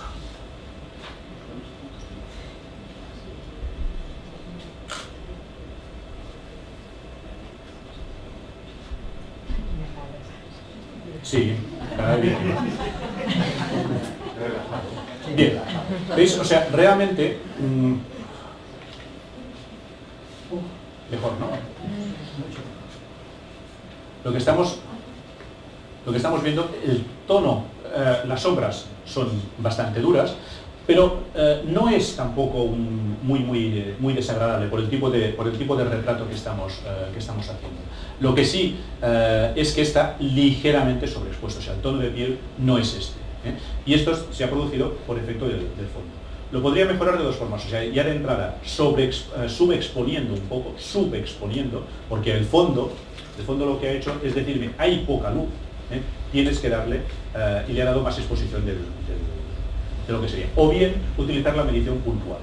Sí, bien. ¿Veis? O sea, realmente... mejor, ¿no? Lo que estamos viendo, el tono, las sombras son bastante duras, pero no es tampoco muy desagradable por el tipo de retrato que estamos haciendo. Lo que sí es que está ligeramente sobreexpuesto, o sea, el tono de piel no es este, ¿eh? Y esto se ha producido por efecto del fondo. Lo podría mejorar de dos formas, o sea, ya de entrada subexponiendo un poco, porque el fondo lo que ha hecho es decirme, hay poca luz, ¿eh? Tienes que darle, y le ha dado más exposición de lo que sería. O bien utilizar la medición puntual.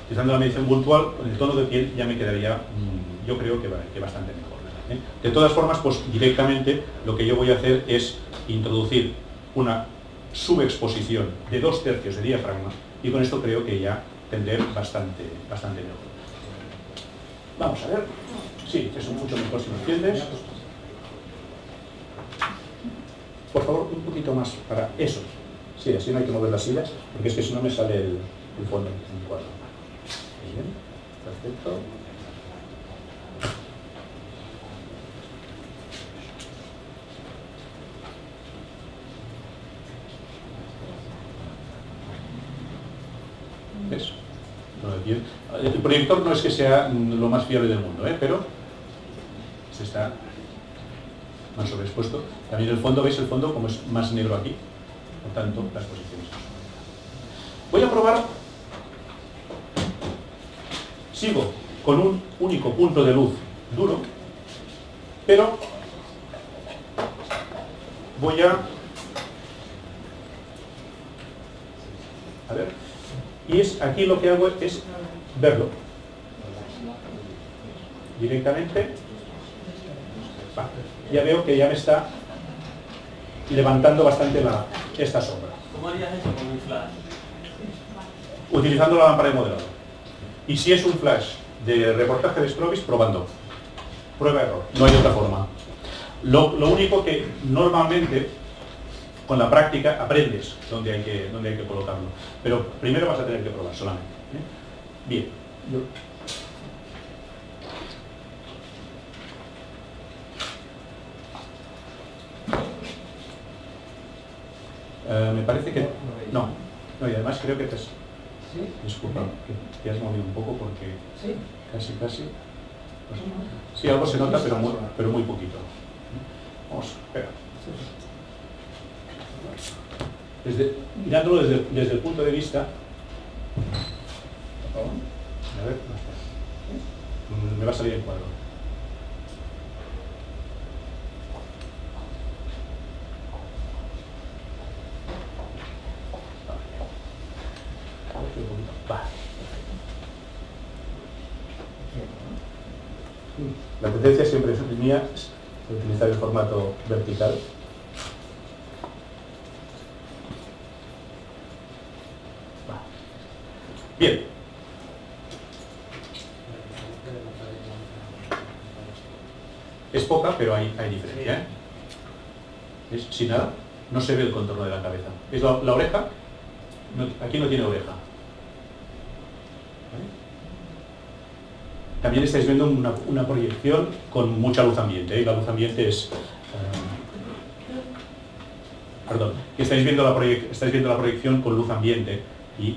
Utilizando la medición puntual, con el tono de piel ya me quedaría, yo creo que bastante mejor. De todas formas, pues directamente lo que yo voy a hacer es introducir una subexposición de 2/3 de diafragma, y con esto creo que ya tendré bastante mejor. Vamos a ver. Sí, eso es mucho mejor si me entiendes. Por favor, un poquito más para eso. Sí, así no hay que mover las sillas, porque es que si no me sale el fondo en el cuadro. Bien, perfecto. ¿Ves? El proyector no es que sea lo más fiable del mundo, pero se está más sobreexpuesto. También el fondo, ¿veis el fondo como es más negro aquí? Por tanto, las posiciones. Voy a probar. Sigo con un único punto de luz duro, pero voy a ver. Y aquí lo que hago es verlo directamente. Ya veo que ya me está levantando bastante esta sombra. ¿Cómo harías eso con un flash? Utilizando la lámpara de modelado. Y si es un flash de reportaje de Strobis, probando. Prueba-error. No hay otra forma. Lo único que normalmente con la práctica aprendes dónde hay que colocarlo. Pero primero vas a tener que probar solamente. Bien. Me parece que... No, y además creo que te has... Disculpa, que te has movido un poco porque... Casi. Pues, sí, algo se nota, pero muy poquito. Vamos, espera. Mirándolo desde el punto de vista... A ver, me va a salir el cuadro. La tendencia siempre es mía utilizar el formato vertical. Bien. Es poca, pero hay diferencia. ¿Ves? Sin nada, no se ve el contorno de la cabeza. ¿Ves la oreja? Aquí no tiene oreja. también estáis viendo una proyección con mucha luz ambiente, ¿eh? La luz ambiente es... perdón, que estáis viendo la proyección con luz ambiente y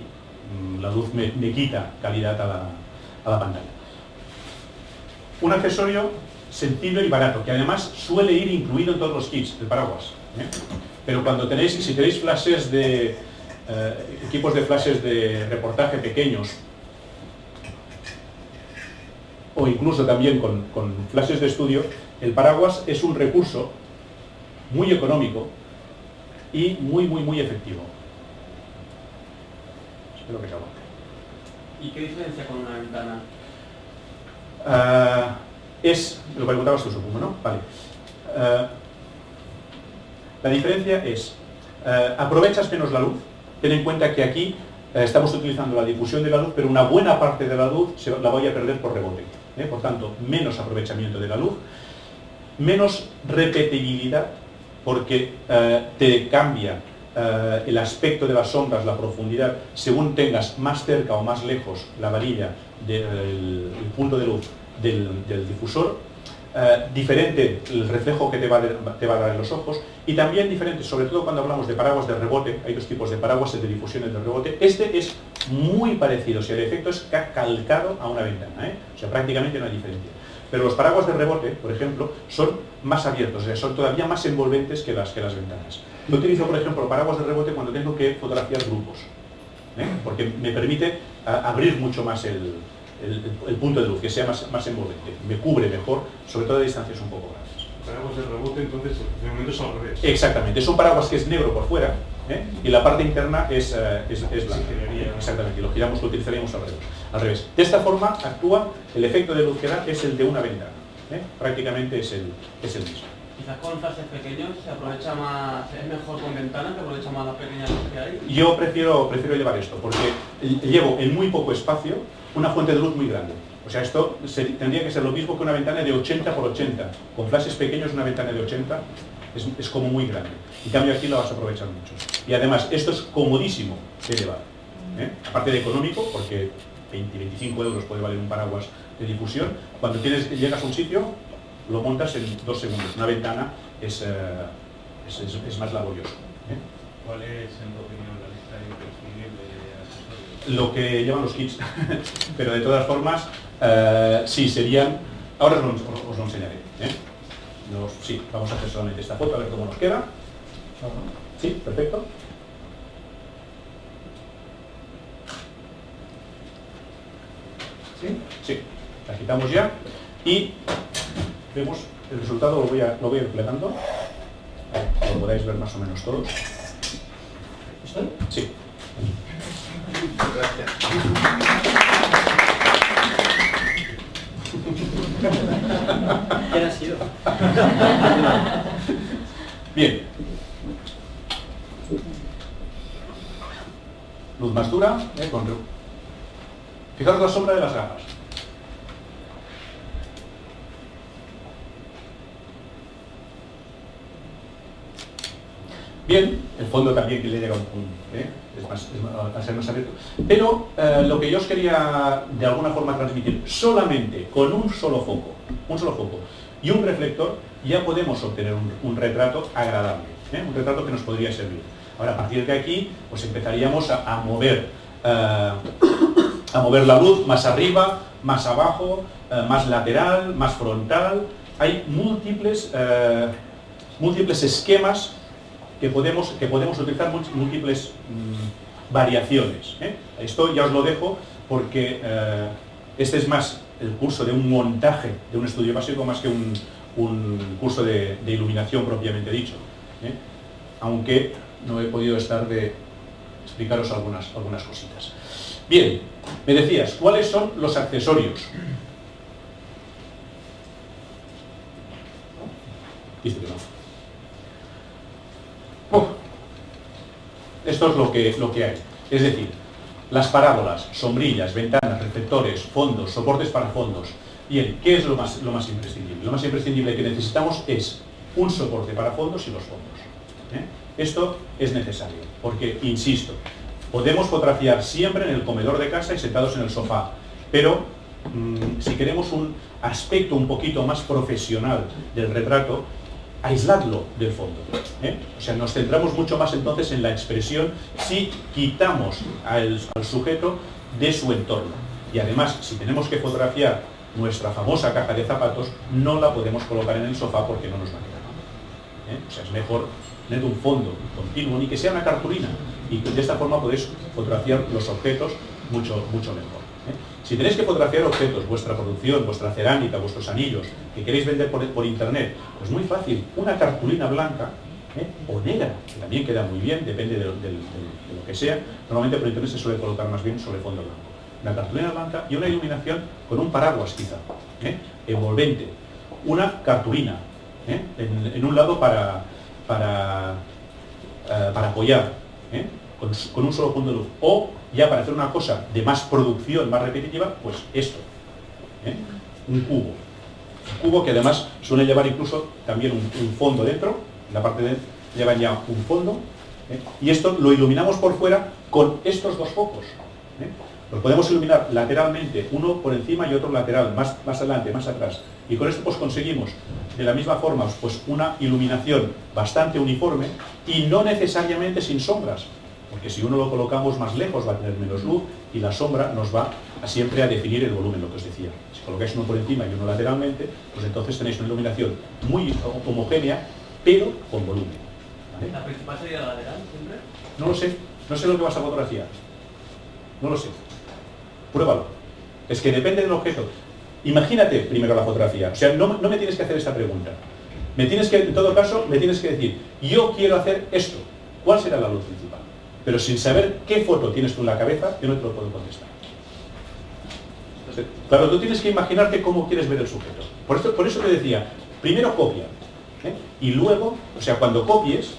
la luz me quita calidad a la pantalla. Un accesorio sencillo y barato, que además suele ir incluido en todos los kits del paraguas, ¿eh? Pero cuando si tenéis flashes de equipos de flashes de reportaje pequeños, o incluso también con flashes de estudio, el paraguas es un recurso muy económico y muy efectivo. Espero que se aguante. ¿Y qué diferencia con una ventana? Es, lo preguntabas tú, supongo, ¿no? Vale. La diferencia es, aprovechas menos la luz. Ten en cuenta que aquí estamos utilizando la difusión de la luz, pero una buena parte de la luz la voy a perder por rebote. Por tanto, menos aprovechamiento de la luz, menos repetibilidad, porque te cambia el aspecto de las sombras, la profundidad, según tengas más cerca o más lejos la varilla del punto de luz del difusor. Diferente el reflejo que te va a dar en los ojos, y también diferente, sobre todo cuando hablamos de paraguas de rebote. Hay dos tipos de paraguas, el de difusión y el de rebote. Este es muy parecido, si el efecto es calcado a una ventana, ¿eh? O sea, prácticamente no hay diferencia. Pero los paraguas de rebote, por ejemplo, son más abiertos, o sea, son todavía más envolventes que las ventanas. Yo utilizo, por ejemplo, paraguas de rebote cuando tengo que fotografiar grupos, ¿eh? Porque me permite abrir mucho más el punto de luz, que sea más envolvente, me cubre mejor, sobre todo a distancias un poco grandes. Paraguas de rebote, entonces, el momento es al revés. Exactamente, es un paraguas que es negro por fuera, ¿eh? Y la parte interna es blanca. Exactamente, lo giramos, lo utilizaríamos al revés. De esta forma actúa, el efecto de luz que da es el de una ventana, ¿eh? Prácticamente es el mismo. Quizás con flashes pequeños se aprovecha más, es mejor con ventanas, que aprovecha más las pequeñas luz que hay. Yo prefiero llevar esto, porque llevo en muy poco espacio una fuente de luz muy grande. O sea, esto tendría que ser lo mismo que una ventana de 80 por 80. Con flashes pequeños una ventana de 80 es como muy grande. En cambio aquí la vas a aprovechar mucho. Y además esto es comodísimo de llevar, ¿eh? Aparte de económico, porque 20-25 euros puede valer un paraguas de difusión. Cuando llegas a un sitio, lo montas en 2 segundos. Una ventana es más laborioso, ¿eh? ¿Cuál es, en tu opinión, la lista imprescindible de accesorios? Lo que llevan los kits, pero de todas formas, sí, serían... Ahora os lo enseñaré, ¿eh? Sí, vamos a hacer solamente esta foto, a ver cómo nos queda. Sí, perfecto. ¿Sí? Sí, la quitamos ya y vemos el resultado, lo voy a ir plegando, para que lo podáis ver más o menos todos. ¿Estoy? Sí. Gracias. ¿Quién ha sido? Bien. Luz más dura, fijaros la sombra de las gafas. Bien, el fondo también que le llega va a ser más abierto. Pero lo que yo os quería de alguna forma transmitir, solamente con un solo foco y un reflector, ya podemos obtener un retrato agradable, ¿eh? Un retrato que nos podría servir. Ahora, a partir de aquí, pues empezaríamos a mover la luz más arriba, más abajo, más lateral, más frontal. Hay múltiples esquemas que podemos utilizar, múltiples variaciones, ¿eh? Esto ya os lo dejo porque este es más el curso de un montaje de un estudio básico más que un curso de iluminación propiamente dicho, ¿eh? Aunque no he podido estar de explicaros algunas cositas. Bien, me decías, ¿cuáles son los accesorios? ¿Viste que no? Esto es lo que hay. Es decir, las parábolas, sombrillas, ventanas, reflectores, fondos, soportes para fondos. Bien, ¿qué es lo más imprescindible? Lo más imprescindible que necesitamos es un soporte para fondos y los fondos, ¿eh? Esto es necesario, porque, insisto, podemos fotografiar siempre en el comedor de casa y sentados en el sofá, pero si queremos un aspecto un poquito más profesional del retrato, aisladlo del fondo, ¿eh? O sea, nos centramos mucho más entonces en la expresión si quitamos al sujeto de su entorno. Y además, si tenemos que fotografiar nuestra famosa caja de zapatos, no la podemos colocar en el sofá porque no nos va a quedar, ¿eh? O sea, es mejor tener un fondo continuo, ni que sea una cartulina, y de esta forma podéis fotografiar los objetos mucho mejor, ¿eh? Si tenéis que fotografiar objetos, vuestra producción, vuestra cerámica, vuestros anillos, que queréis vender por internet, pues muy fácil, una cartulina blanca, ¿eh? O negra, que también queda muy bien, depende de lo que sea. Normalmente por internet se suele colocar más bien sobre fondo blanco. Una cartulina blanca y una iluminación con un paraguas quizá, ¿eh? Envolvente. Una cartulina, ¿eh? En un lado para apoyar, ¿eh? Con un solo punto de luz. O ya para hacer una cosa de más producción, más repetitiva, pues esto, ¿eh? Un cubo que además suele llevar incluso también un fondo dentro, en la parte de dentro llevan ya un fondo, ¿eh? Y esto lo iluminamos por fuera con estos dos focos, ¿eh? Los podemos iluminar lateralmente, uno por encima y otro lateral, más adelante, más atrás. Y con esto pues conseguimos de la misma forma pues una iluminación bastante uniforme y no necesariamente sin sombras, porque si uno lo colocamos más lejos va a tener menos luz y la sombra nos va siempre a definir el volumen, lo que os decía. Si colocáis uno por encima y uno lateralmente, pues entonces tenéis una iluminación muy homogénea, pero con volumen, ¿vale? ¿La principal sería la lateral siempre? No sé lo que vas a fotografiar. No lo sé. Pruébalo. Es que depende del objeto. Imagínate primero la fotografía. O sea, no me tienes que hacer esta pregunta. En todo caso, me tienes que decir, yo quiero hacer esto. ¿Cuál será la luz principal? Pero sin saber qué foto tienes tú en la cabeza, yo no te lo puedo contestar. Entonces, claro, tú tienes que imaginarte cómo quieres ver el sujeto. Por eso te decía, primero copia, ¿eh? Y luego, o sea, cuando copies,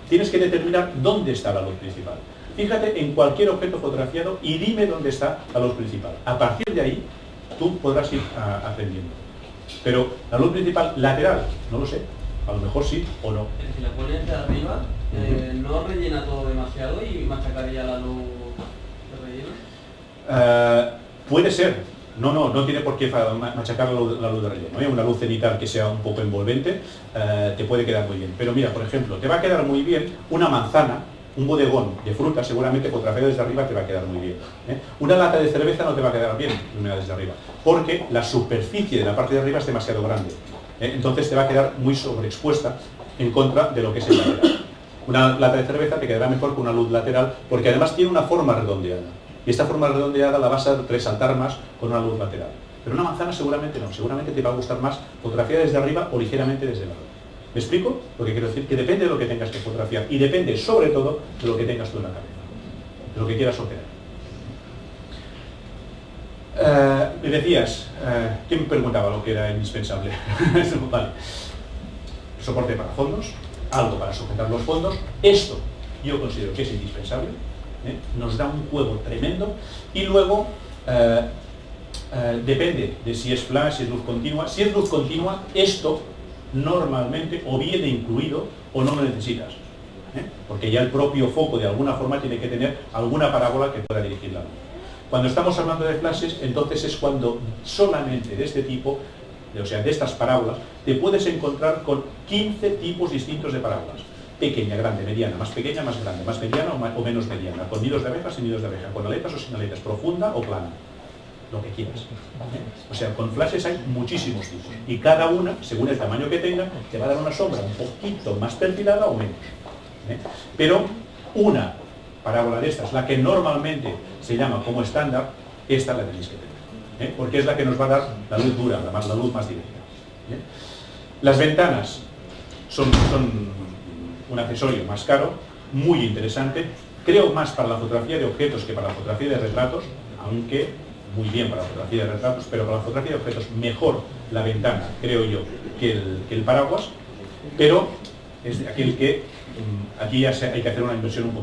tienes que determinar dónde está la luz principal. Fíjate en cualquier objeto fotografiado y dime dónde está la luz principal. A partir de ahí, tú podrás ir aprendiendo. Pero la luz principal lateral, no lo sé. A lo mejor sí o no. Si la pones de arriba, ¿no rellena todo demasiado y machacaría la luz de relleno? Puede ser. No tiene por qué machacar la luz de relleno, ¿eh? Una luz cenital que sea un poco envolvente te puede quedar muy bien. Pero mira, por ejemplo, te va a quedar muy bien una manzana, un bodegón de fruta, seguramente fotografiado desde arriba te va a quedar muy bien, ¿eh? Una lata de cerveza no te va a quedar bien iluminada desde arriba, porque la superficie de la parte de arriba es demasiado grande, ¿eh? Entonces te va a quedar muy sobreexpuesta en contra de lo que es el lateral. Una lata de cerveza te quedará mejor con una luz lateral, porque además tiene una forma redondeada. Y esta forma redondeada la vas a resaltar más con una luz lateral. Pero una manzana seguramente no, seguramente te va a gustar más fotografiar desde arriba o ligeramente desde el lado. ¿Me explico? Lo que quiero decir, que depende de lo que tengas que fotografiar y depende sobre todo de lo que tengas tú en la cabeza, de lo que quieras obtener. Me decías, ¿quién me preguntaba lo que era indispensable? Vale. Soporte para fondos, algo para sujetar los fondos. Esto yo considero que es indispensable, ¿eh? Nos da un juego tremendo. Y luego depende de si es flash, si es luz continua. Si es luz continua, esto normalmente o viene incluido o no lo necesitas, ¿eh? Porque ya el propio foco de alguna forma tiene que tener alguna parábola que pueda dirigir la luz. Cuando estamos hablando de flashes, entonces es cuando solamente de este tipo, o sea, de estas parábolas, te puedes encontrar con 15 tipos distintos de parábolas. Pequeña, grande, mediana, más pequeña, más grande, más mediana o menos mediana, con nidos de abeja, sin nidos de abeja, con aletas o sin aletas, profunda o plana, lo que quieras, ¿eh? O sea, con flashes hay muchísimos tipos y cada una, según el tamaño que tenga, te va a dar una sombra un poquito más perfilada o menos, ¿eh? Pero una parábola de estas, la que normalmente se llama como estándar, esta la tenéis que tener, ¿eh? Porque es la que nos va a dar la luz dura, la luz más directa, ¿eh? Las ventanas son un accesorio más caro, muy interesante, creo más para la fotografía de objetos que para la fotografía de retratos, aunque muy bien para la fotografía de retratos, pero para la fotografía de objetos mejor la ventana, creo yo, que el paraguas, pero es aquel que aquí ya hay que hacer una inversión un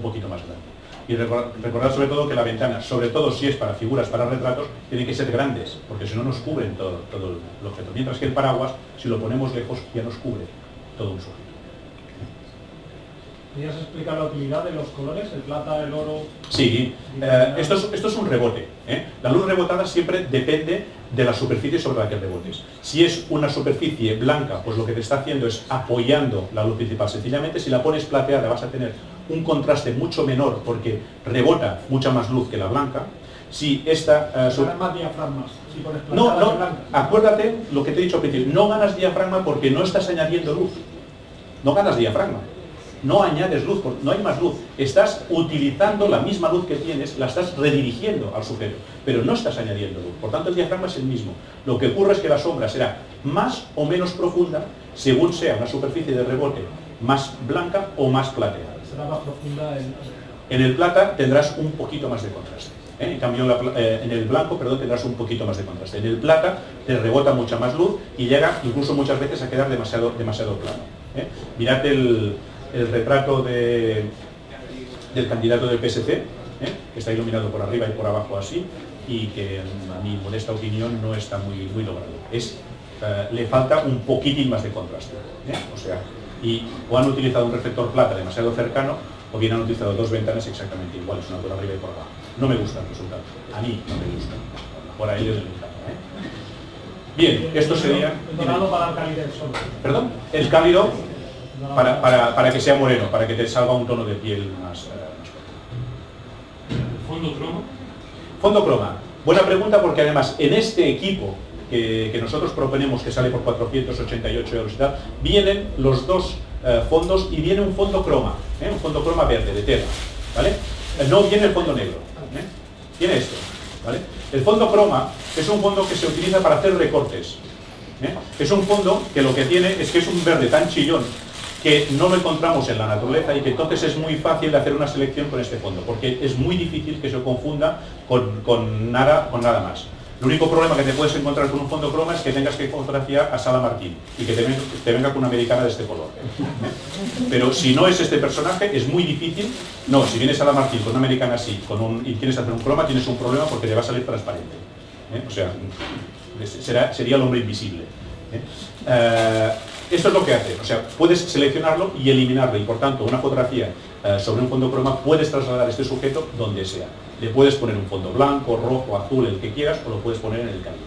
poquito más grande. Y recordad sobre todo que la ventana, sobre todo si es para figuras, para retratos, tienen que ser grandes, porque si no nos cubren todo el objeto. Mientras que el paraguas, si lo ponemos lejos, ya nos cubre todo un sujeto. ¿Podrías explicar la utilidad de los colores, el plata, el oro? Sí, esto es un rebote. La luz rebotada siempre depende de la superficie sobre la que rebotes. Si es una superficie blanca, pues lo que te está haciendo es apoyando la luz principal. Sencillamente, si la pones plateada vas a tener un contraste mucho menor porque rebota mucha más luz que la blanca. Si esta... más diafragmas. Si pones no, blanca. Acuérdate lo que te he dicho al principio. No ganas diafragma porque no estás añadiendo luz. No ganas diafragma. No añades luz, no hay más luz. Estás utilizando la misma luz que tienes, la estás redirigiendo al sujeto, pero no estás añadiendo luz. Por tanto, el diafragma es el mismo. Lo que ocurre es que la sombra será más o menos profunda según sea una superficie de rebote más blanca o más plateada. Será más profunda en el plata tendrás un poquito más de contraste. En cambio, en el blanco, tendrás un poquito más de contraste. En el plata te rebota mucha más luz y llega incluso muchas veces a quedar demasiado plano. Mirad el retrato del candidato del PSC, que está iluminado por arriba y por abajo así, y que a mi modesta opinión no está muy logrado. Le falta un poquitín más de contraste. O han utilizado un reflector plata demasiado cercano, o bien han utilizado dos ventanas exactamente iguales, una por arriba y por abajo. No me gusta el resultado. A mí no me gusta. Por ahí les encanta. Bien, esto sería... El dorado para el cálido del sol. ¿Perdón? El cálido para que sea moreno, para que te salga un tono de piel más... ¿Fondo croma? Fondo croma. Buena pregunta, porque además en este equipo que nosotros proponemos, que sale por 488 euros y tal, vienen los dos fondos y viene un fondo croma verde de tela, ¿vale? No viene el fondo negro, viene esto, ¿vale? El fondo croma es un fondo que se utiliza para hacer recortes. Es un fondo que lo que tiene es que es un verde tan chillón que no lo encontramos en la naturaleza y que entonces es muy fácil de hacer una selección con este fondo, porque es muy difícil que se confunda con nada más. El único problema que te puedes encontrar con un fondo croma es que tengas que fotografiar a Sala Martín y que te venga con una americana de este color. Pero si no es este personaje, es muy difícil. No, si vienes a Sala Martín con una americana así y quieres hacer un croma, tienes un problema porque te va a salir transparente. O sea, sería el hombre invisible. Esto es lo que hace, o sea, puedes seleccionarlo y eliminarlo, y por tanto una fotografía sobre un fondo croma puedes trasladar este sujeto donde sea. Le puedes poner un fondo blanco, rojo, azul, el que quieras, o lo puedes poner en el cálido.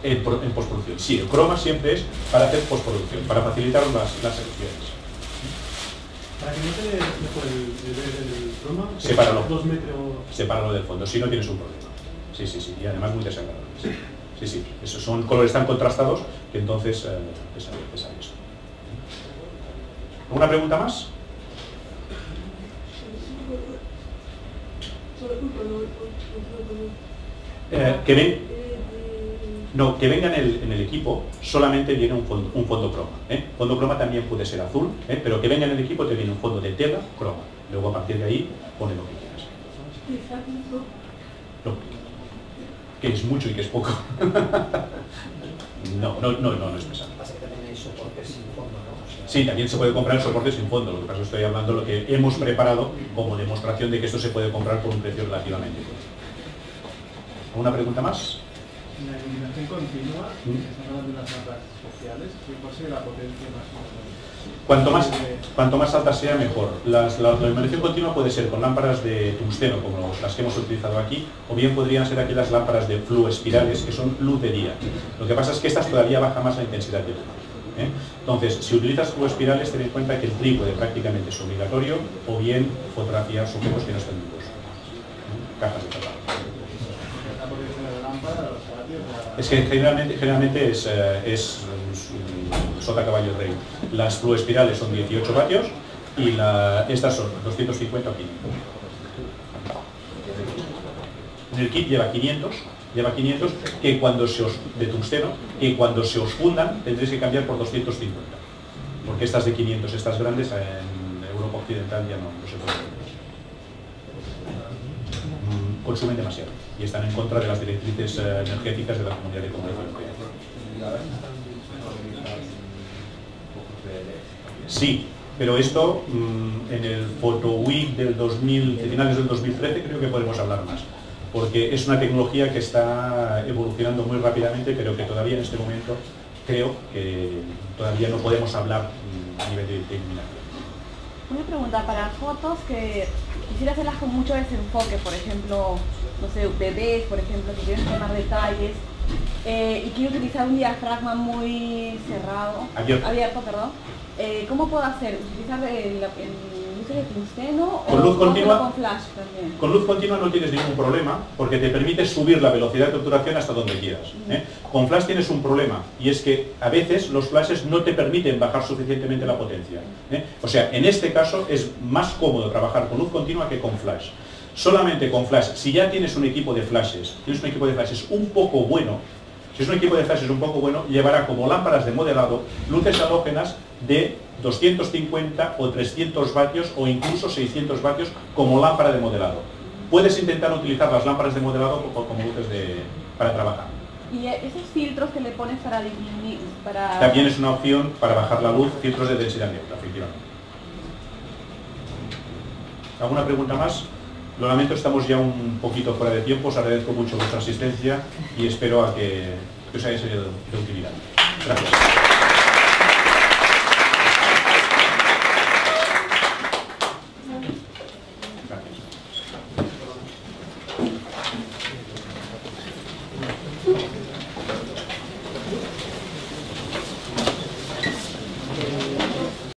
En postproducción. Sí, el croma siempre es para hacer postproducción, para facilitar las selecciones. Para que no te mejor el croma, sepáralo. 2 metros. Sepáralo del fondo, si no tienes un problema. Sí, y además muy desagradable. Sí, esos son colores tan contrastados que entonces te sale esto. ¿Alguna pregunta más? Que venga en el equipo solamente viene un fondo croma. Fondo croma también puede ser azul, pero que venga en el equipo te viene un fondo de tela croma. Luego a partir de ahí pone lo que quieras. No. Que es mucho y que es poco. No es pesado. Pasa que también hay soportes sin fondo, ¿no? Sí, también se puede comprar soporte sin fondo. Lo que pasa es que estoy hablando de lo que hemos preparado como demostración de que esto se puede comprar por un precio relativamente bueno. ¿Alguna pregunta más? En la iluminación continua, estamos hablando de unas lámparas sociales, ¿cuál sería la potencia más? Cuanto más alta sea, mejor. La iluminación continua puede ser con lámparas de tungsteno, como las que hemos utilizado aquí, o bien podrían ser aquellas lámparas de fluoespirales, que son luz de día. Lo que pasa es que estas todavía baja más la intensidad de luz. Entonces, si utilizas fluoespirales, ten en cuenta que el trípode prácticamente es obligatorio, o bien fotografiar sujetos que no estén vivos. Cajas de trabajo. Es que generalmente es sota caballo rey. Las fluoespirales son 18 vatios y estas son 250 o 500. En el kit lleva 500 que cuando de tungsteno, que cuando se os fundan tendréis que cambiar por 250. Porque estas de 500, estas grandes, en Europa Occidental ya no se pueden. Consumen demasiado y están en contra de las directrices energéticas de la Comunidad de Comercio Europea. Sí, pero esto en el Photo Week de finales del 2013 creo que podemos hablar más, porque es una tecnología que está evolucionando muy rápidamente, pero que todavía en este momento creo que todavía no podemos hablar a nivel de iluminación. Una pregunta para fotos que quisiera hacerlas con mucho desenfoque, por ejemplo, no sé, bebés, por ejemplo, que quieren tomar detalles, y quiero utilizar un diafragma muy cerrado, abierto, perdón. ¿Cómo puedo hacer? ¿Utilizar luces de tungsteno con luz continua? Con flash también. Con luz continua no tienes ningún problema porque te permite subir la velocidad de obturación hasta donde quieras. Con flash tienes un problema y es que a veces los flashes no te permiten bajar suficientemente la potencia. O sea, en este caso es más cómodo trabajar con luz continua que con flash. Solamente con flash, si ya tienes un equipo de flashes, un poco bueno, si es un equipo de flashes un poco bueno, llevará como lámparas de modelado luces halógenas de 250 o 300 vatios o incluso 600 vatios como lámpara de modelado. Puedes intentar utilizar las lámparas de modelado como luces para trabajar. ¿Y esos filtros que le pones para disminuir? También es una opción para bajar la luz, filtros de densidad neutra, efectivamente. ¿Alguna pregunta más? Lo lamento, estamos ya un poquito fuera de tiempo, os agradezco mucho vuestra asistencia y espero a que os haya sido de utilidad. Gracias. Gracias.